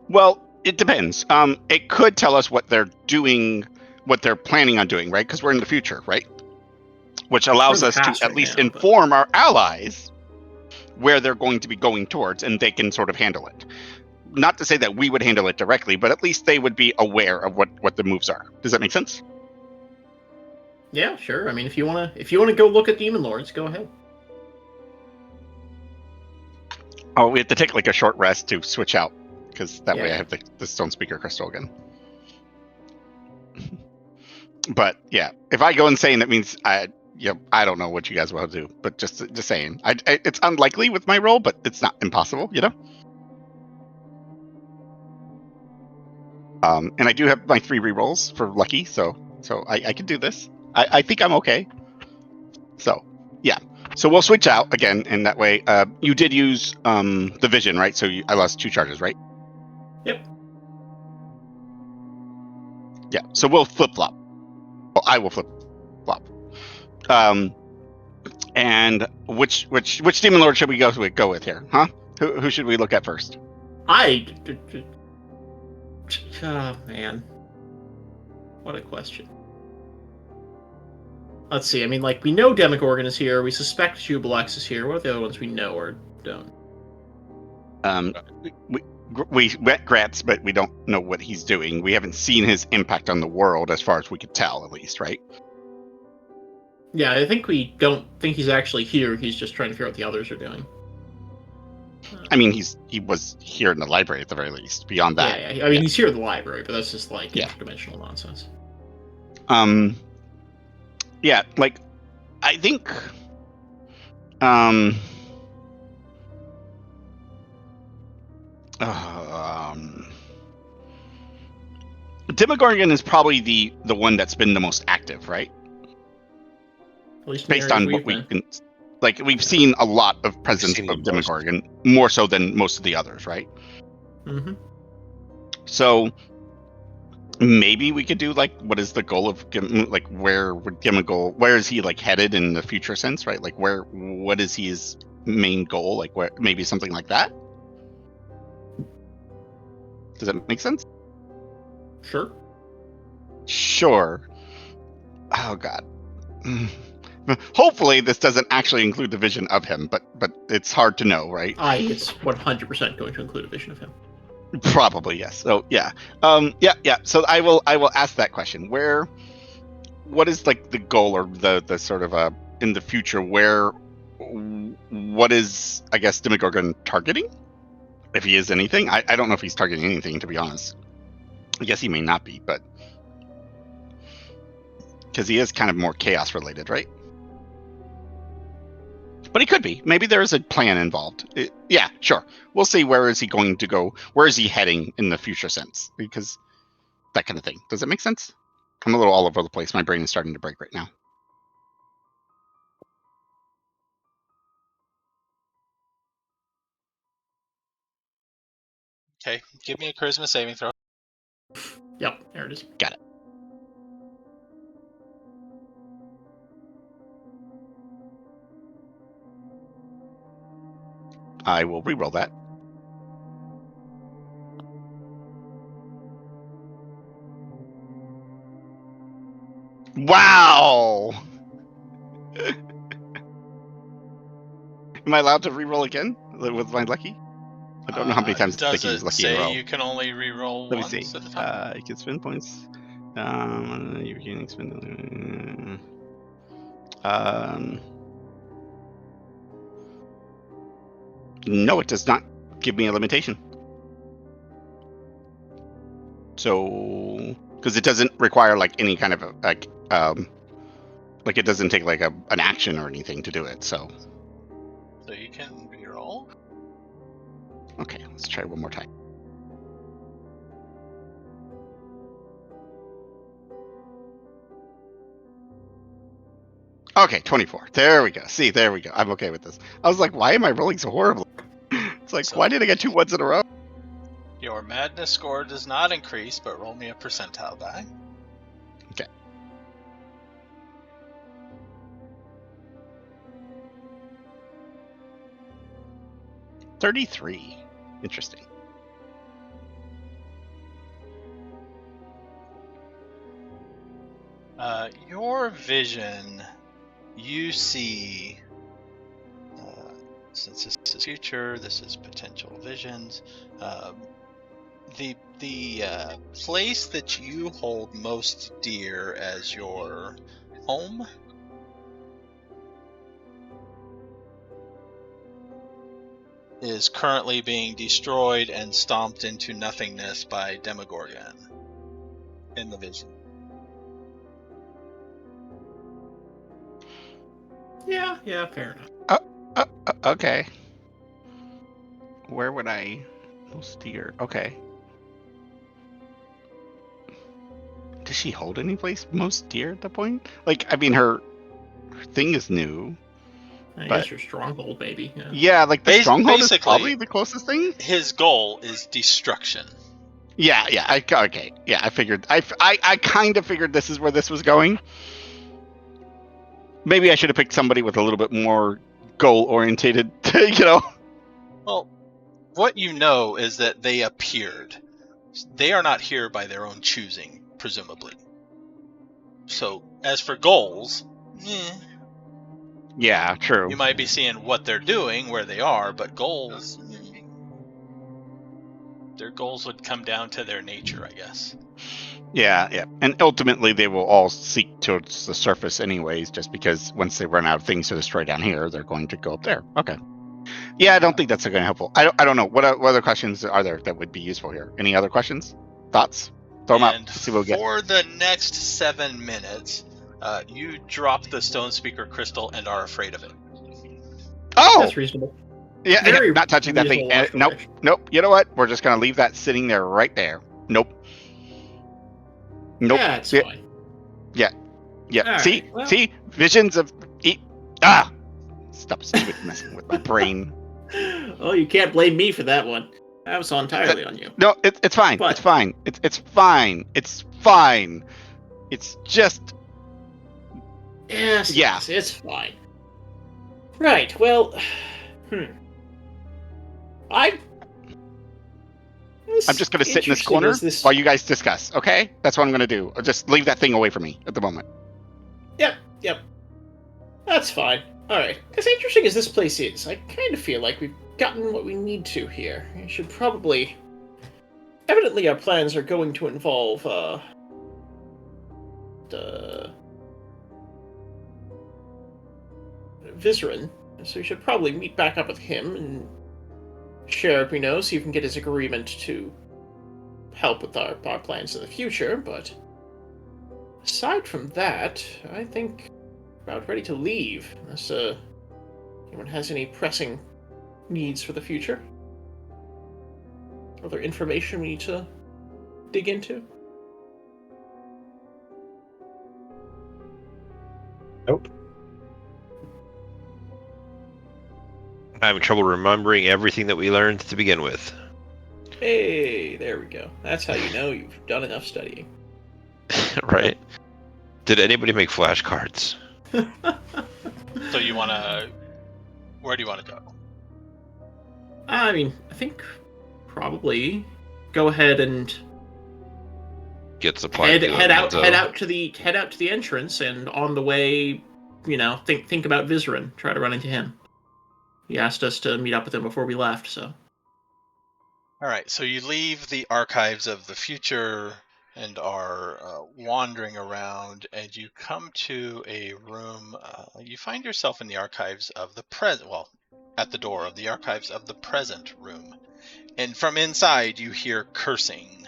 Well, it depends. It could tell us what they're doing, what they're planning on doing, right? Because we're in the future, right? Which allows us to at least inform our allies where they're going to be going towards, and they can sort of handle it. Not to say that we would handle it directly, but at least they would be aware of what the moves are. Does that make sense? Yeah, sure. I mean, if you wanna go look at demon lords, go ahead. Oh, we have to take like a short rest to switch out, because that way I have the stone speaker crystal again. But yeah, if I go insane, that means I don't know what you guys want to do. But just saying, it's unlikely with my roll, but it's not impossible, you know. And I do have my 3 rerolls for lucky, so I can do this. I think I'm okay. So yeah, so we'll switch out again, and that way you did use the vision, right? So I lost 2 charges, right? Yep. Yeah, so we'll flip flop. Well, I will flip flop. And which demon lord should we go with here, huh? Who should we look at first? Oh man, what a question. Let's see. I mean, like, we know Demogorgon is here. We suspect Jubilex is here. What are the other ones we know or don't? We met Gratz, but we don't know what he's doing. We haven't seen his impact on the world, as far as we could tell, at least, right? Yeah, I think we don't think he's actually here. He's just trying to figure out what the others are doing. I mean, he was here in the library at the very least. Beyond that, yeah. I mean, he's here in the library, but that's just like interdimensional nonsense. Yeah, like I think, Demogorgon is probably the one that's been the most active, right? At least based on what we can. Like, we've seen a lot of presence of Demogorgon, more so than most of the others, right? Mm-hmm. So maybe we could do, like, what is the goal of, like, where would Demogorgon, where is he, like, headed in the future sense, right? Like, what is his main goal? Like, where, maybe something like that? Does that make sense? Sure. Oh, God. Hopefully this doesn't actually include the vision of him, but it's hard to know, right? It's 100% going to include a vision of him. Probably, yes. So yeah. So I will ask that question. What is, like, the goal, or the sort of in the future, what is, I guess, Demogorgon targeting? If he is anything. I don't know if he's targeting anything, to be honest. I guess he may not be, but because he is kind of more chaos related, right? But he could be. Maybe there is a plan involved. Yeah, sure. We'll see. Where is he going to go? Where is he heading in the future sense? Because that kind of thing. Does it make sense? I'm a little all over the place. My brain is starting to break right now. Okay, give me a charisma saving throw. Yep, there it is. Got it. I will reroll that. Wow! Am I allowed to reroll again with my lucky? I don't know how many times does Vicky it was lucky say in a row. You can only reroll Let me once see. at the top? You can spend points. You can expend. No, it does not give me a limitation. So, because it doesn't require, like, any kind of Like, it doesn't take like an action or anything to do it. So you can reroll. okay, let's try one more time. Okay, 24. There we go. See, there we go. I'm okay with this. I was like, why am I rolling so horribly? It's like, why did I get 2 ones in a row? Your madness score does not increase, but roll me a percentile die. Okay. $33. Interesting. Your vision, you see, since this is future, this is potential visions. The place that you hold most dear as your home is currently being destroyed and stomped into nothingness by Demogorgon in the vision. Yeah, fair enough. Okay. Where would I most dear? Okay. Does she hold any place most dear at the point? Like, I mean, her thing is new. I guess your stronghold, baby. Yeah, like the stronghold is basically, probably the closest thing. His goal is destruction. Yeah. Okay. Yeah, I figured. I kind of figured this is where this was going. Maybe I should have picked somebody with a little bit more goal-orientated, Well, what you know is that they appeared. They are not here by their own choosing, presumably. So, as for goals, Yeah, true. you might be seeing what they're doing, where they are, but goals, their goals would come down to their nature, I guess. Yeah. And ultimately, they will all seek towards the surface anyways, just because once they run out of things to destroy down here, they're going to go up there. Okay. Yeah, I don't think that's going to be helpful. I don't know. What other questions are there that would be useful here? Any other questions? Thoughts? Throw them out. Let's see what we get. For the next 7 minutes, you drop the Stone Speaker crystal and are afraid of it. Oh! That's reasonable. Yeah, not touching that thing. Nope. You know what? We're just going to leave that sitting there right there. Nope. Yeah, it's fine. Yeah. All See? right, well. See? Visions of... Stop stupid messing with my brain. Oh, you can't blame me for that one. That was entirely on you. No, it's fine. But- It's fine. It's fine. It's fine. It's just... Yes, Yeah. yes, it's fine. Right, well... I'm just going to sit in this corner while you guys discuss, okay? That's what I'm going to do. I'll just leave that thing away from me at the moment. Yep. That's fine. Alright. As interesting as this place is, I kind of feel like we've gotten what we need to here. We should probably... Evidently our plans are going to involve, Vizerin, so we should probably meet back up with him and share what we know, see if we can get his agreement to help with our plans in the future, but aside from that, I think we're about ready to leave, unless anyone has any pressing needs for the future. Other information we need to dig into? Nope. I'm having trouble remembering everything that we learned to begin with. Hey, there we go. That's how you know you've done enough studying. Right? Did anybody make flashcards? So you want to... Where do you want to go? I mean, I think probably go ahead and Get supplied. head out to the entrance, and on the way, think about Vizerin. Try to run into him. He asked us to meet up with him before we left, so. All right, so you leave the Archives of the Future and are wandering around, and you come to a room. You find yourself in the Archives of the Present. Well, at the door of the Archives of the Present room. And from inside, you hear cursing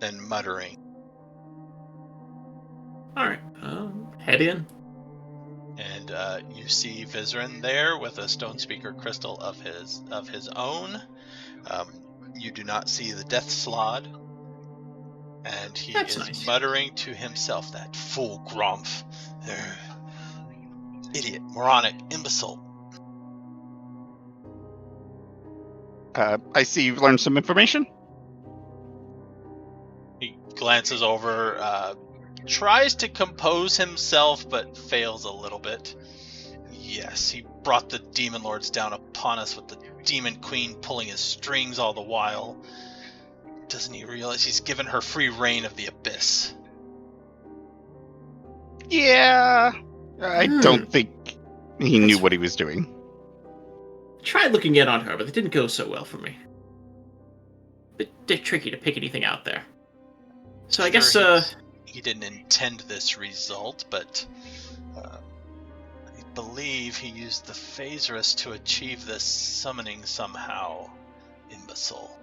and muttering. Alright, head in. And you see Vizrin there with a stone speaker crystal of his own. You do not see the death slod. And he That's is nice. muttering to himself, that fool Gromf. Idiot, moronic, imbecile. I see you've learned some information. He glances over, tries to compose himself, but fails a little bit. Yes, he brought the demon lords down upon us with the demon queen pulling his strings all the while. Doesn't he realize he's given her free reign of the abyss? Yeah, I don't think he knew what he was doing. Tried looking in on her, but it didn't go so well for me. Bit tricky to pick anything out there. So I guess, he didn't intend this result, but I believe he used the Phaserus to achieve this summoning somehow. Imbecile.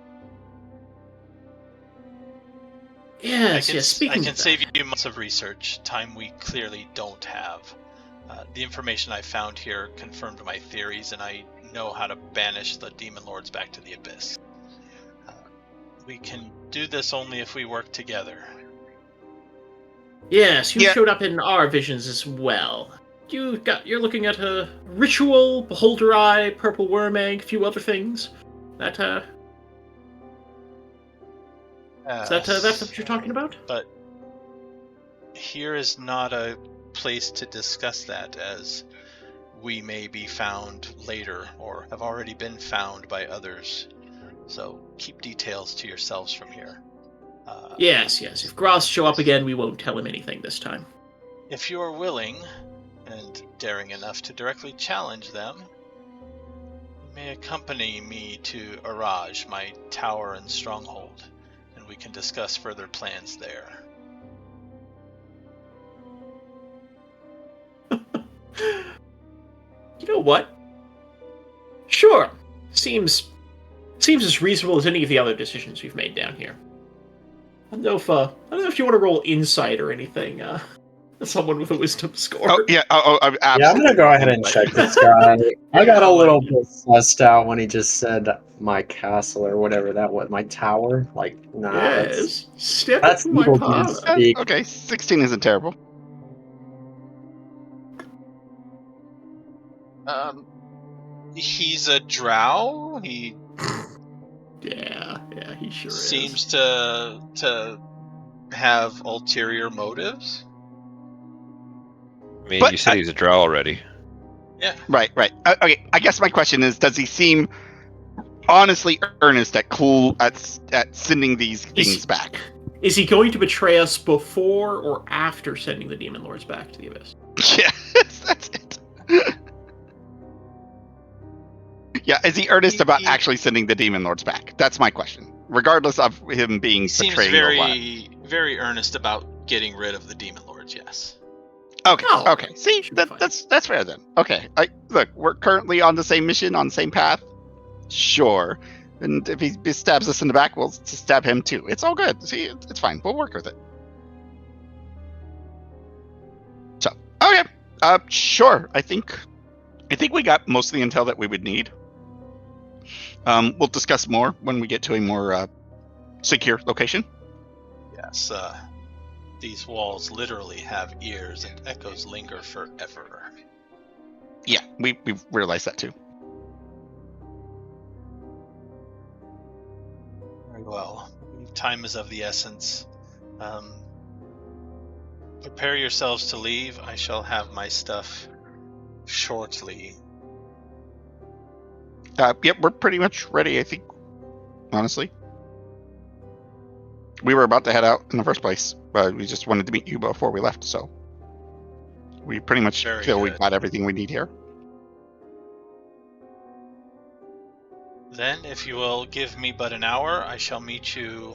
Yes, I can save you months of research, time we clearly don't have. The information I found here confirmed my theories, and I know how to banish the demon lords back to the abyss. We can do this only if we work together. Yes, you showed up in our visions as well. You're looking at a ritual, beholder eye, purple worm egg, a few other things. Is that what you're talking about? But here is not a place to discuss that, as we may be found later or have already been found by others. So keep details to yourselves from here. Yes. If Gross show up again, we won't tell him anything this time. If you are willing and daring enough to directly challenge them, you may accompany me to Araj, my tower and stronghold, and we can discuss further plans there. You know what? Sure. Seems as reasonable as any of the other decisions we've made down here. I don't know if you want to roll insight or anything. Someone with a wisdom score. Oh yeah. I'm I'm gonna go ahead and check this guy. I got a little bit sussed out when he just said my castle or whatever that was, my tower. Like, nah, yes. that's my evil parlor. speak. Okay, 16 isn't terrible. He's a drow. He Yeah, he sure seems to have ulterior motives. I mean, But you said he's a drow already. Yeah. Right. Okay, I guess my question is, does he seem honestly earnest at sending these things back? Is he going to betray us before or after sending the demon lords back to the abyss? Yes, that's it. Yeah, is he earnest about actually sending the demon lords back? That's my question. Regardless of him being betrayed or what. Seems very earnest about getting rid of the demon lords. Yes. Okay. Oh, Okay. See, that's fair then. Okay. Look, we're currently on the same mission, on the same path. Sure. And if he stabs us in the back, we'll stab him too. It's all good. See, it's fine. We'll work with it. So, okay. Sure. I think we got most of the intel that we would need. We'll discuss more when we get to a more secure location. Yes. These walls literally have ears, and echoes linger forever. Yeah, we've realized that too. Very well. Time is of the essence. Prepare yourselves to leave. I shall have my stuff shortly. Yep, we're pretty much ready, I think. Honestly. We were about to head out in the first place, but we just wanted to meet you before we left, so we pretty much feel we've got everything we need here. Then, if you will give me but an hour, I shall meet you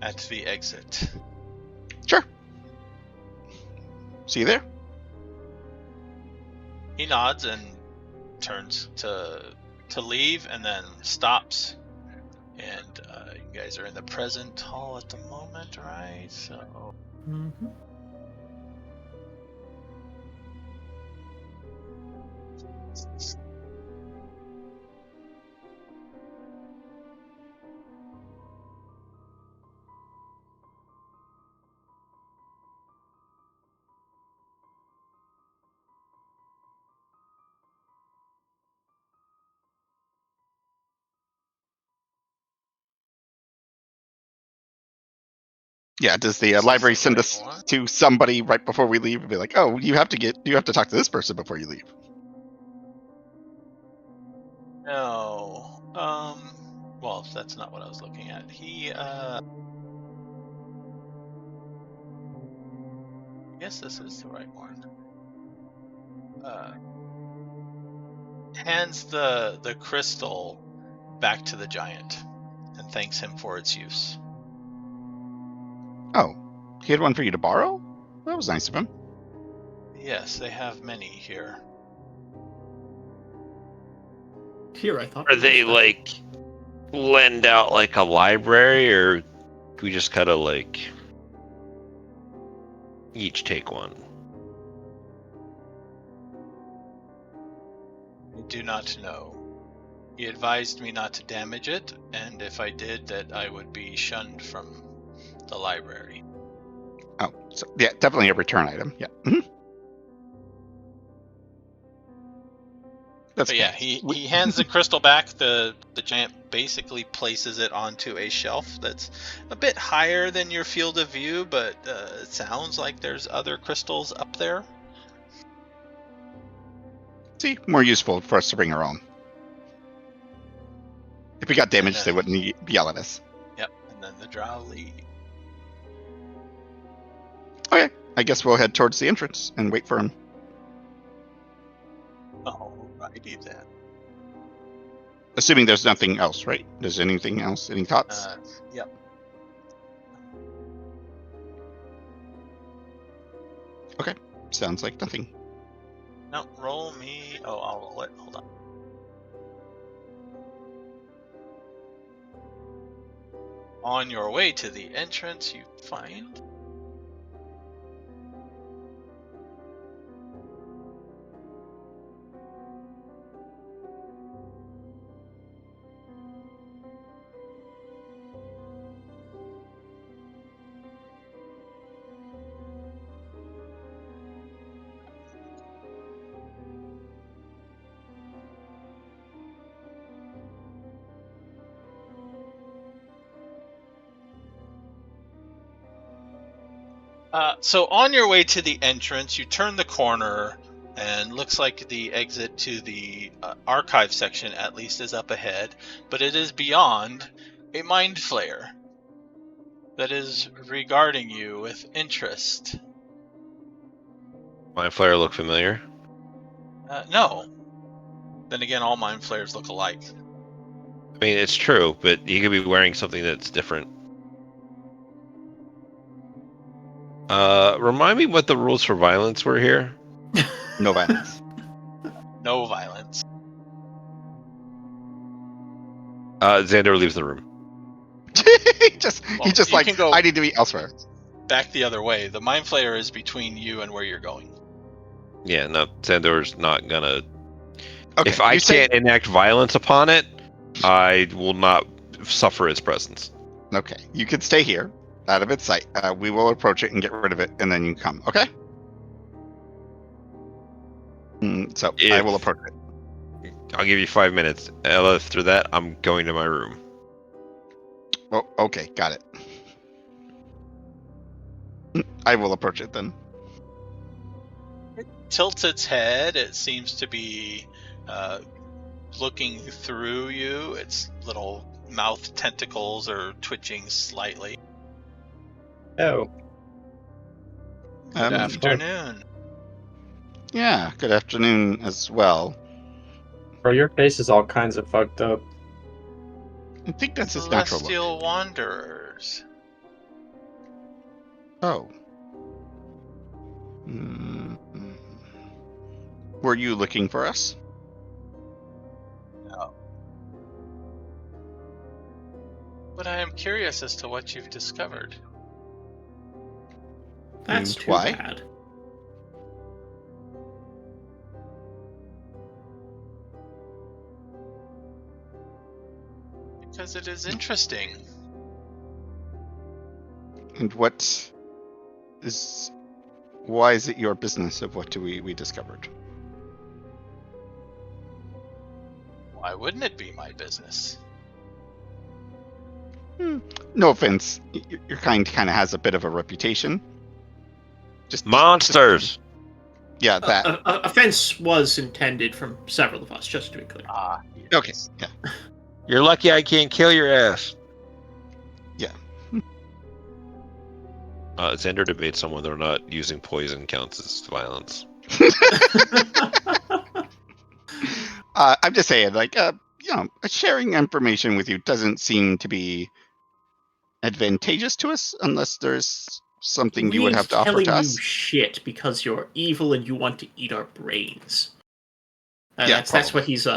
at the exit. Sure. See you there. He nods and turns to leave, and then stops. And you guys are in the present hall at the moment, right? So, Yeah, does the library send us to somebody right before we leave and be like, "Oh, you have to talk to this person before you leave"? No. Well, that's not what I was looking at. He, I guess this is the right one. Hands the crystal back to the giant and thanks him for its use. Oh, he had one for you to borrow? That was nice of him. Yes, they have many here. Here, I thought. Are they like lend out like a library, or do we just kind of like each take one? I do not know. He advised me not to damage it, and if I did, that I would be shunned from the library. Oh, so yeah, definitely a return item. Yeah. Mm-hmm. But yeah, he hands the crystal back. The giant basically places it onto a shelf that's a bit higher than your field of view, but it sounds like there's other crystals up there. See, more useful for us to bring our own. If we got damaged, they wouldn't yell at us. Yep, and then the drow leave. Okay, I guess we'll head towards the entrance and wait for him. Alrighty then. Assuming there's nothing else, right? There's anything else? Any thoughts? Yep. Okay, sounds like nothing. No, roll me. Oh, I'll roll it. Hold on. On your way to the entrance, you find so on your way to the entrance, you turn the corner, and looks like the exit to the archive section, at least, is up ahead. But it is beyond a mind flayer that is regarding you with interest. Mind flayer look familiar? No. Then again, all mind flayers look alike. I mean, it's true, but he could be wearing something that's different. Remind me what the rules for violence were here. No violence. No violence. Zahndohr leaves the room. he just like, I need to be elsewhere. Back the other way. The mind flayer is between you and where you're going. Yeah, no, Zahndohr's not gonna. Okay, if I can't enact violence upon it, I will not suffer its presence. Okay, you can stay here, out of its sight. We will approach it and get rid of it, and then you come. Okay. So I will approach it. I'll give you 5 minutes. After that, I'm going to my room. Oh, okay, got it. I will approach it then. It tilts its head. It seems to be looking through you. Its little mouth tentacles are twitching slightly. Oh. Good afternoon. Yeah, good afternoon as well. Bro, your face is all kinds of fucked up. I think that's his natural look. Celestial Wanderers. Oh. Were you looking for us? No. But I am curious as to what you've discovered. That's too bad. Because it is interesting. And why is it your business of what we discovered? Why wouldn't it be my business? No offense, your kind of has a bit of a reputation. Just Monsters! Yeah, that. Offense was intended from several of us, just to be clear. Okay, yeah. You're lucky I can't kill your ass. Yeah. Xander debates on whether or not using poison counts as violence. I'm just saying, like, sharing information with you doesn't seem to be advantageous to us unless there's something you would have to offer to us. Telling you shit because you're evil and you want to eat our brains. Yeah, that's what he's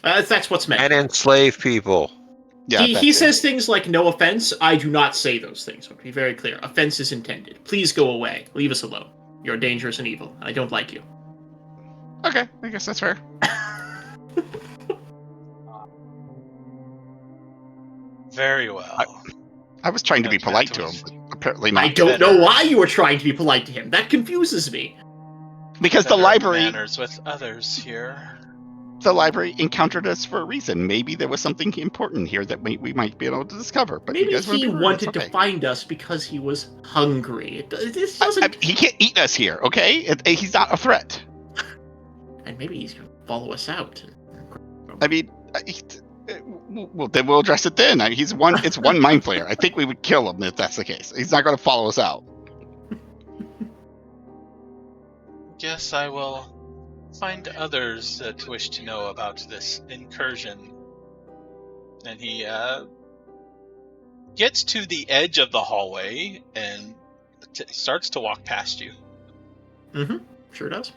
that's what's meant. And enslave people. Yeah, he says things like, "No offense." I do not say those things. To be very clear, offense is intended. Please go away. Leave us alone. You're dangerous and evil. I don't like you. Okay, I guess that's fair. Very well. I was trying to be polite to him, but apparently not. I don't know why you were trying to be polite to him. That confuses me. Because the Better library manners with others here. The library encountered us for a reason. Maybe there was something important here that we might be able to discover. But Maybe you guys he wanted wanted to find us because he was hungry. This doesn't. He can't eat us here, okay? He's not a threat. And maybe he's going to follow us out. I mean, well, then we'll address it then. It's one mind flayer. I think we would kill him if that's the case. He's not going to follow us out. Guess I will find others that wish to know about this incursion. And he gets to the edge of the hallway and starts to walk past you. Mm-hmm. Sure does.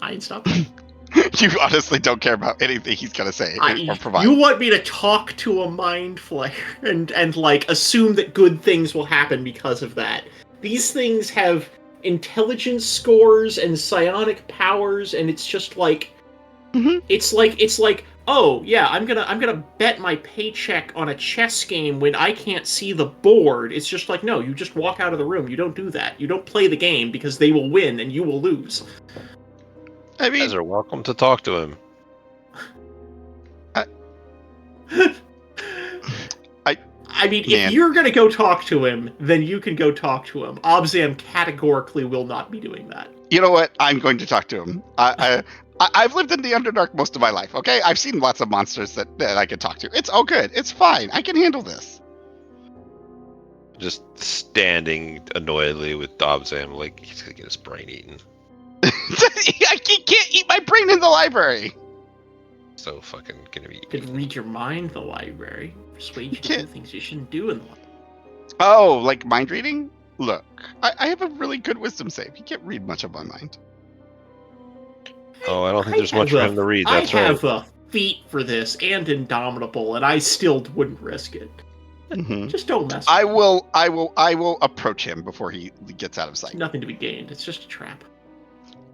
I ain't stopping. You honestly don't care about anything he's going to say or provide. You want me to talk to a mind flayer and like assume that good things will happen because of that. These things have intelligence scores and psionic powers, and it's just like it's like oh yeah, I'm gonna bet my paycheck on a chess game when I can't see the board. It's just like, no, you just walk out of the room. You don't do that. You don't play the game because they will win and you will lose. I mean, You guys are welcome to talk to him. I mean, if you're going to go talk to him, then you can go talk to him. Obzam categorically will not be doing that. You know what? I'm going to talk to him. I've lived in the Underdark most of my life, okay? I've seen lots of monsters that I can talk to. It's all good. It's fine. I can handle this. Just standing annoyedly with Obzam, like he's going to get his brain eaten. I can't eat my brain in the library. So fucking gonna be. You could read your mind in the library. Persuade you to do things you shouldn't do in the library. Oh, like mind reading? Look, I have a really good wisdom save. You can't read much of my mind. Oh, I don't think there's much for him to read. That's I right. have a feat for this and Indomitable, and I still wouldn't risk it. Mm-hmm. Just don't mess with I him. will approach him before he gets out of sight. Nothing to be gained. It's just a trap.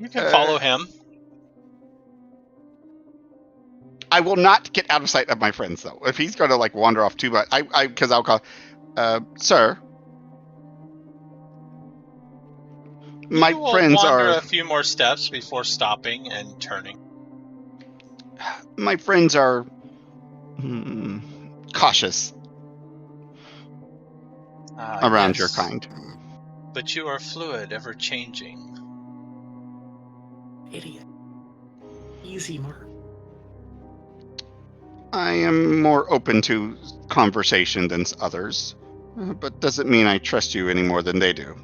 You can follow him. I will not get out of sight of my friends, though. If he's going to like wander off too much, because I'll call, sir. My You will friends wander are a few more steps before stopping and turning. my friends are cautious around your Yes. kind. But you are fluid, ever changing. Idiot. Easy, Mark. I am more open to conversation than others, but doesn't mean I trust you any more than they do.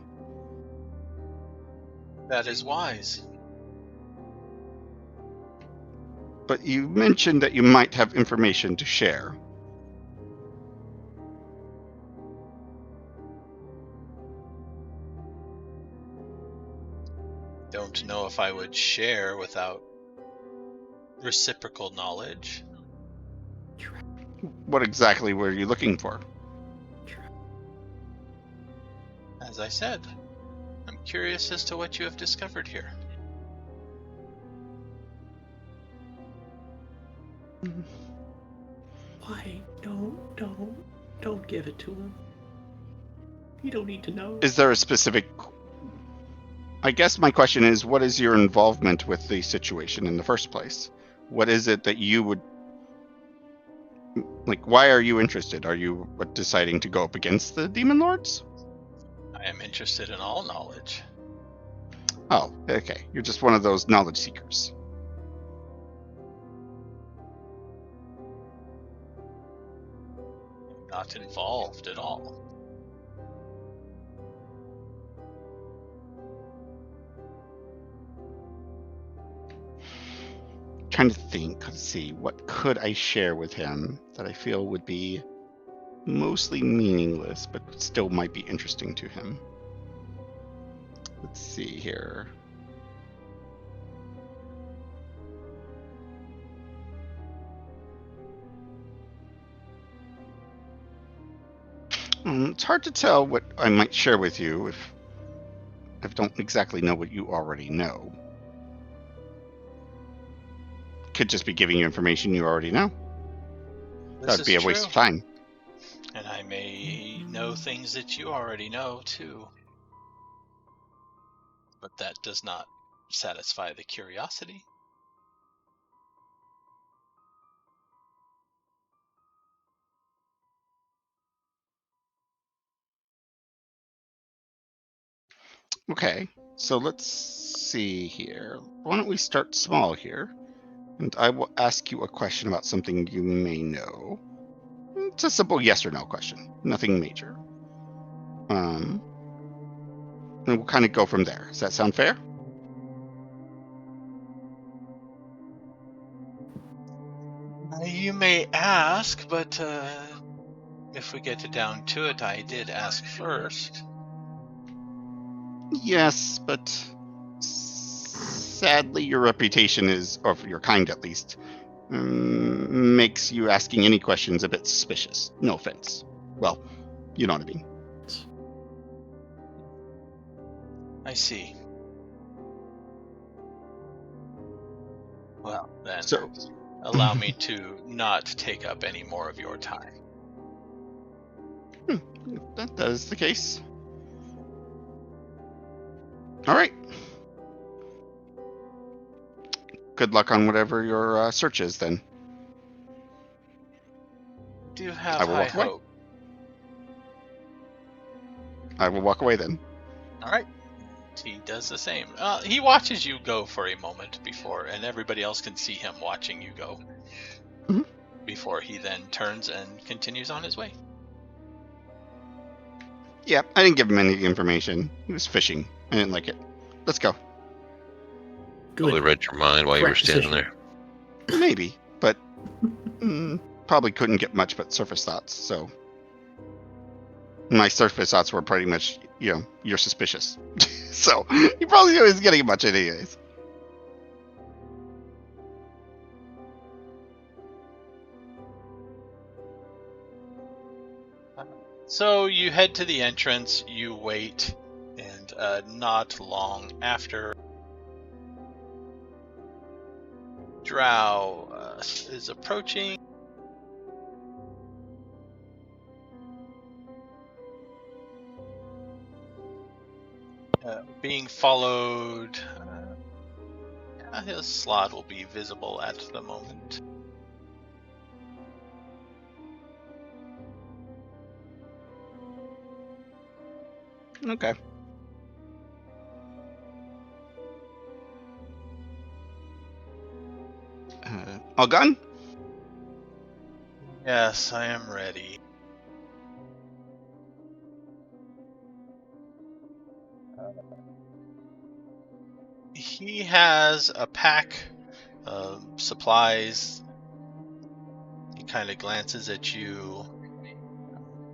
That is wise. But you mentioned that you might have information to share. Don't know if I would share without reciprocal knowledge. What exactly were you looking for? As I said, I'm curious as to what you have discovered here. Why? Don't give it to him. You don't need to know. Is there a specific... I guess my question is, what is your involvement with the situation in the first place? What is it that you would... Like, why are you interested? Are you deciding to go up against the Demon Lords? I am interested in all knowledge. Oh, okay. You're just one of those knowledge seekers. I'm not involved at all. Trying to think, let's see, what could I share with him that I feel would be mostly meaningless, but still might be interesting to him. Let's see here. It's hard to tell what I might share with you if I don't exactly know what you already know. Could just be giving you information you already know. That'd be a waste of time. And I may know things that you already know, too. But that does not satisfy the curiosity. Okay, so let's see here. Why don't we start small here? And I will ask you a question about something you may know. It's a simple yes or no question, nothing major. And we'll kind of go from there. Does that sound fair? You may ask, but if we get down to it, I did ask first. Yes, but sadly your reputation is, or your kind at least, makes you asking any questions a bit suspicious. No offense. Well, you know what I mean. I see. Well, then, So, allow me to not take up any more of your time. that is the case. All right. Good luck on whatever your search is, then. Do have I will high walk away. hope. I will walk away then. All right. He does the same. He watches you go for a moment before, and everybody else can see him watching you go. Mhm. Before he then turns and continues on his way. Yeah, I didn't give him any information. He was fishing. I didn't like it. Let's go. Probably read your mind while you were Correct standing decision. there. Maybe, but probably couldn't get much but surface thoughts, so... My surface thoughts were pretty much, you're suspicious. So, he probably wasn't getting much anyways. So you head to the entrance, you wait, and not long after, Drow is approaching. Being followed. His slot will be visible at the moment. Okay. All gone? Yes, I am ready. He has a pack of supplies. He kind of glances at you.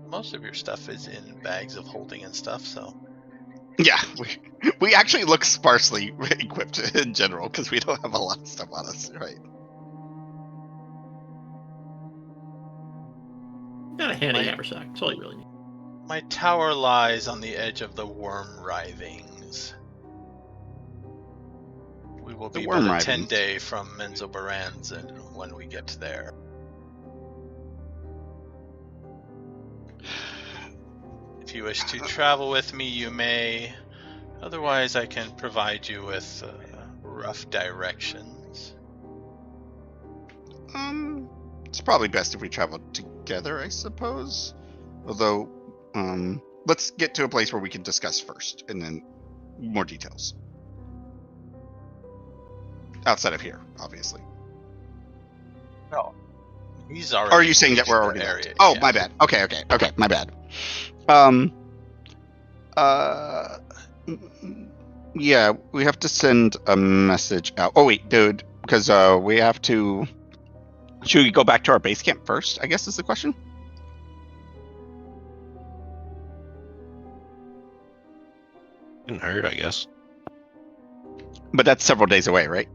Most of your stuff is in bags of holding and stuff, so... Yeah, we actually look sparsely equipped in general, because we don't have a lot of stuff on us, right? Got a handy haversack. That's all you really need. My tower lies on the edge of the worm writhings. We will be but a 10-day from Menzoberranzan when we get there. If you wish to travel with me, you may. Otherwise, I can provide you with rough directions. It's probably best if we travel together, I suppose. Although, let's get to a place where we can discuss first, and then more details. Outside of here, obviously. No. He's already. Or are you saying that we're already there? Oh, yeah. My bad. Okay, my bad. Yeah, we have to send a message out. Oh wait, dude, because we have to. Should we go back to our base camp first? I guess is the question. Didn't hurt, I guess. But that's several days away, right?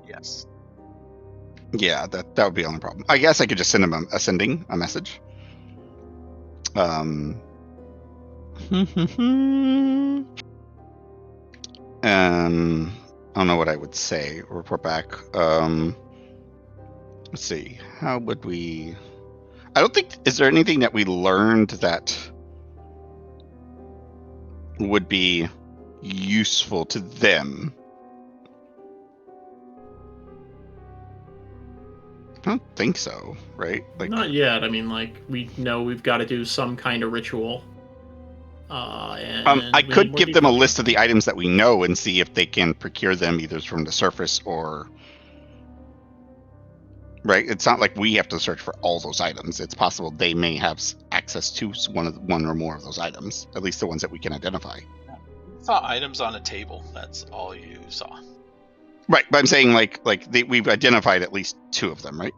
Yes. Yeah, that would be the only problem. I guess I could just send him a message. I don't know what I would say. Report back. Let's see. How would we? I don't think. Is there anything that we learned that would be useful to them? I don't think so, right? Like, not yet. I mean, like, we know we've got to do some kind of ritual. I could give them a list of the items that we know and see if they can procure them either from the surface or... Right? It's not like we have to search for all those items. It's possible they may have access to one or more of those items, at least the ones that we can identify. You saw items on a table. That's all you saw. Right, but I'm saying we've identified at least 2 of them, right?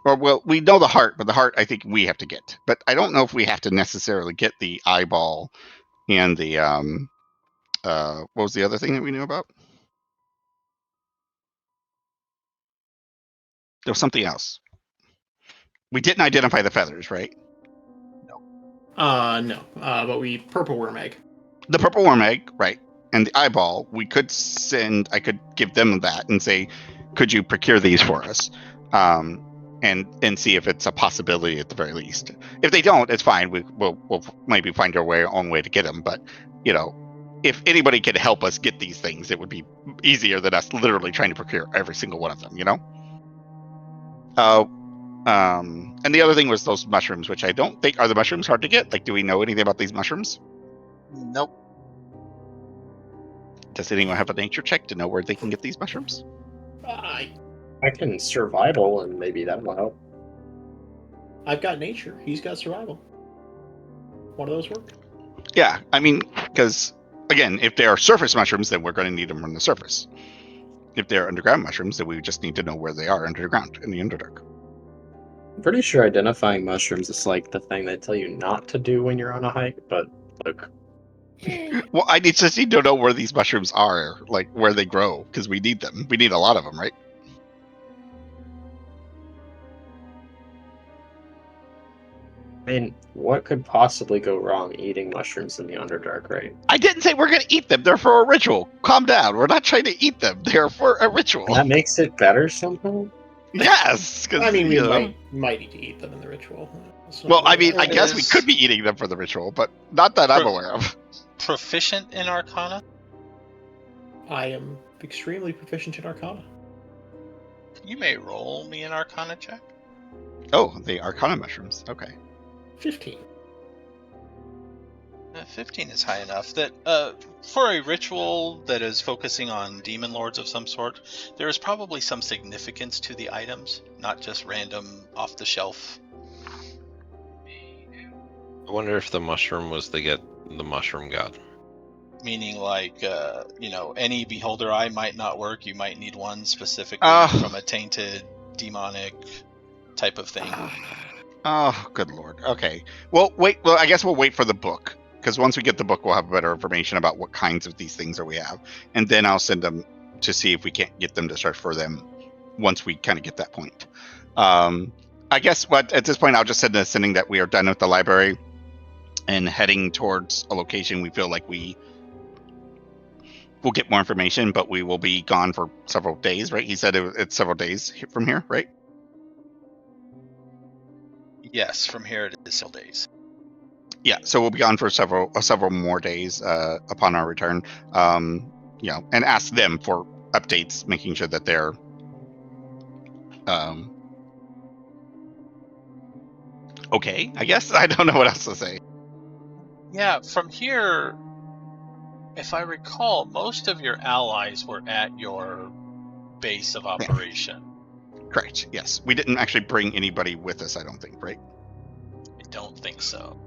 Or, well, we know the heart, but the heart I think we have to get. But I don't know if we have to necessarily get the eyeball and the, what was the other thing that we knew about? There was something else. We didn't identify the feathers, right? No. No. But we purple worm egg. The purple worm egg, right? And the eyeball, I could give them that and say, could you procure these for us? And see if it's a possibility at the very least. If they don't, it's fine. We'll maybe find our own way to get them. But, if anybody could help us get these things, it would be easier than us literally trying to procure every single one of them, And the other thing was those mushrooms, which I don't think... Are the mushrooms hard to get? Like, do we know anything about these mushrooms? Nope. Does anyone have a nature check to know where they can get these mushrooms? I can survival, and maybe that will help. I've got nature. He's got survival. One of those work? Yeah, I mean, because, again, if they are surface mushrooms, then we're going to need them on the surface. If they're underground mushrooms, then we just need to know where they are underground, in the Underdark. I'm pretty sure identifying mushrooms is like the thing they tell you not to do when you're on a hike, but look. Well, I just need to know where these mushrooms are, like where they grow, because we need them. We need a lot of them, right? I mean, what could possibly go wrong eating mushrooms in the Underdark, right? I didn't say we're going to eat them. They're for a ritual. Calm down. We're not trying to eat them. They're for a ritual. That makes it better somehow? Yes. I mean, we might need to eat them in the ritual. Well, I mean, I guess we could be eating them for the ritual, but not that I'm aware of. Proficient in Arcana? I am extremely proficient in Arcana. You may roll me an Arcana check. Oh, the Arcana mushrooms. Okay. 15. 15 is high enough that for a ritual that is focusing on demon lords of some sort, there is probably some significance to the items, not just random off the shelf. I wonder if the mushroom was to get the mushroom god. Meaning, like, any beholder eye might not work. You might need one specifically from a tainted, demonic type of thing. Oh, good lord. Okay. Well, wait. Well, I guess we'll wait for the book. Because once we get the book, we'll have better information about what kinds of these things that we have. And then I'll send them to see if we can't get them to search for them once we kind of get that point. I guess at this point, I'll just send a sending that we are done with the library and heading towards a location we feel like we will get more information, but we will be gone for several days, right? He said it's several days from here, right? Yes, from here it is still days. Yeah, so we'll be on for several more days upon our return. And ask them for updates, making sure that they're okay. I guess I don't know what else to say. Yeah, from here, if I recall, most of your allies were at your base of operation. Correct. Yes, we didn't actually bring anybody with us. I don't think, right? I don't think so.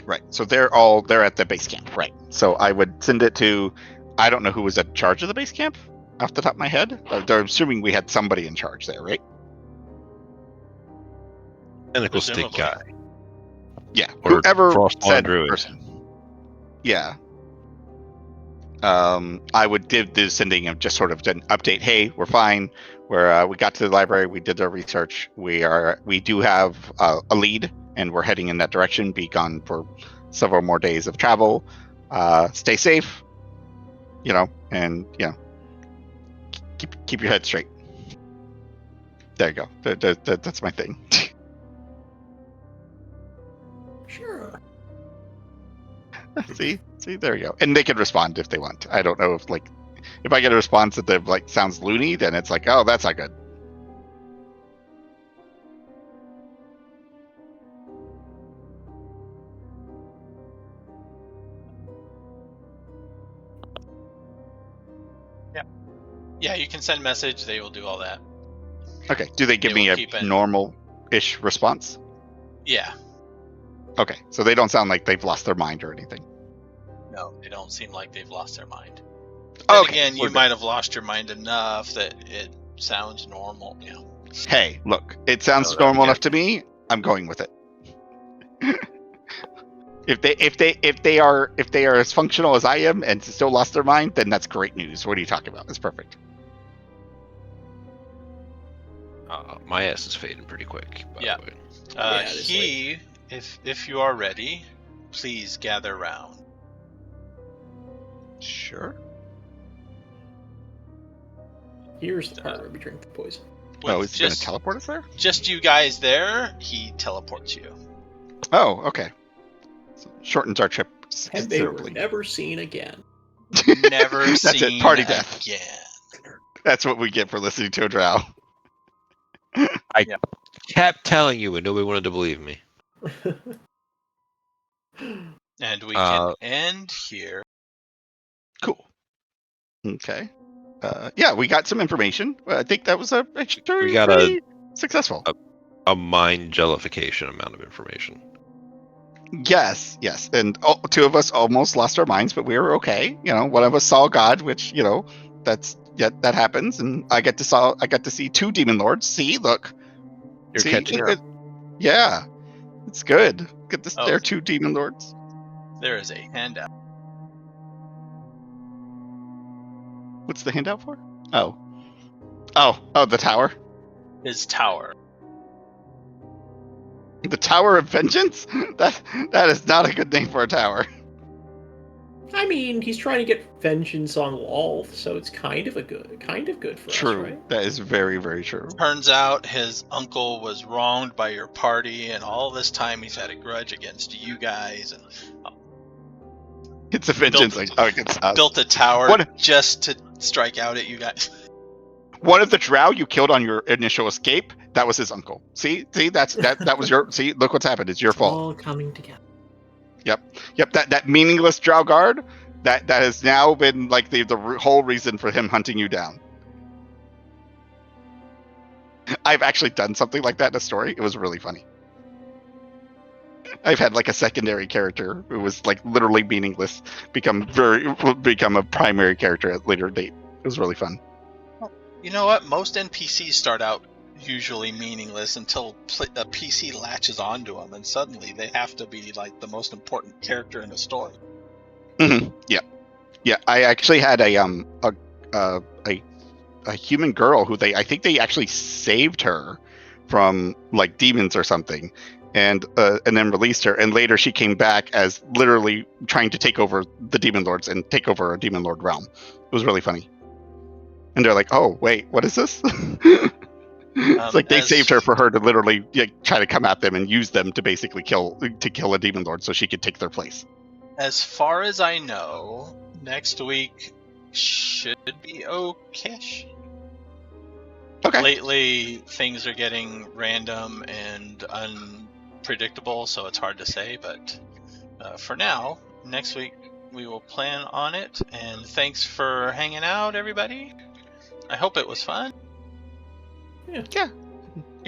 Right. So they're at the base camp, right? So I would send it to. I don't know who was in charge of the base camp off the top of my head. They're assuming we had somebody in charge there, right? Tentacle stick guy. Yeah. Or Whoever said Druid. person. Yeah. I would give the sending of just sort of an update. Hey, we're fine. We got to the library. We did our research. We do have a lead, and we're heading in that direction. Be gone for several more days of travel. Stay safe. And keep your head straight. There you go. That's my thing. Sure. See, there you go. And they can respond if they want. I don't know if I get a response that sounds loony, then it's like, oh, that's not good. Yeah, you can send message. They will do all that. Okay. Do they give me a normal-ish response? Yeah. Okay. So they don't sound like they've lost their mind or anything. No, they don't seem like they've lost their mind. Okay. Again, you might have lost your mind enough that it sounds normal. Yeah. Hey, look, it sounds normal enough to me. I'm going with it. If they are as functional as I am and still lost their mind, then that's great news. What are you talking about? That's perfect. My ass is fading pretty quick. By Yeah. the way. If you are ready, please gather round. Sure. Here's the part where we drink the poison. Is he going to teleport us there? Just you guys there, he teleports you. Oh, okay. So shortens our trip And they were considerably. never seen again. Never That's seen it. Party death. again. That's what we get for listening to a drow. I kept telling you, and nobody wanted to believe me. And we can end here. Cool. Okay. We got some information. I think that was pretty successful. A mind jellification amount of information. Yes. And two of us almost lost our minds, but we were okay. One of us saw God, which that happens, and I got to see two demon lords. See, look, You're catching up. Yeah, it's good. There are two demon lords. There is a handout. What's the handout for? Oh, the tower. His tower. The Tower of Vengeance? That is not a good name for a tower. I mean, he's trying to get vengeance on Lolth, so it's kind of good for True. us, right? That is very, very true. Turns out his uncle was wronged by your party, and all this time he's had a grudge against you guys, and It's a vengeance against us. built a tower just to strike out at you guys. One of the drow you killed on your initial escape, that was his uncle. See, that was your. See, look what's happened. It's your fault. All coming together. Yep. That meaningless drow guard that has now been like the whole reason for him hunting you down. I've actually done something like that in a story. It was really funny. I've had like a secondary character who was like literally meaningless become a primary character at a later date. It was really fun. You know what? Most NPCs start out usually meaningless until a PC latches onto them, and suddenly they have to be like the most important character in the story. Mm-hmm. Yeah. I actually had a human girl who I think they actually saved her from like demons or something, and then released her. And later she came back as literally trying to take over the demon lords and take over a demon lord realm. It was really funny. And they're like, "Oh, wait, what is this?" It's like they saved her for her to literally try to come at them and use them to basically kill a demon lord so she could take their place. As far as I know, next week should be okay. Okay. Lately, things are getting random and unpredictable, so it's hard to say. But for now, next week we will plan on it. And thanks for hanging out, everybody. I hope it was fun. Yeah,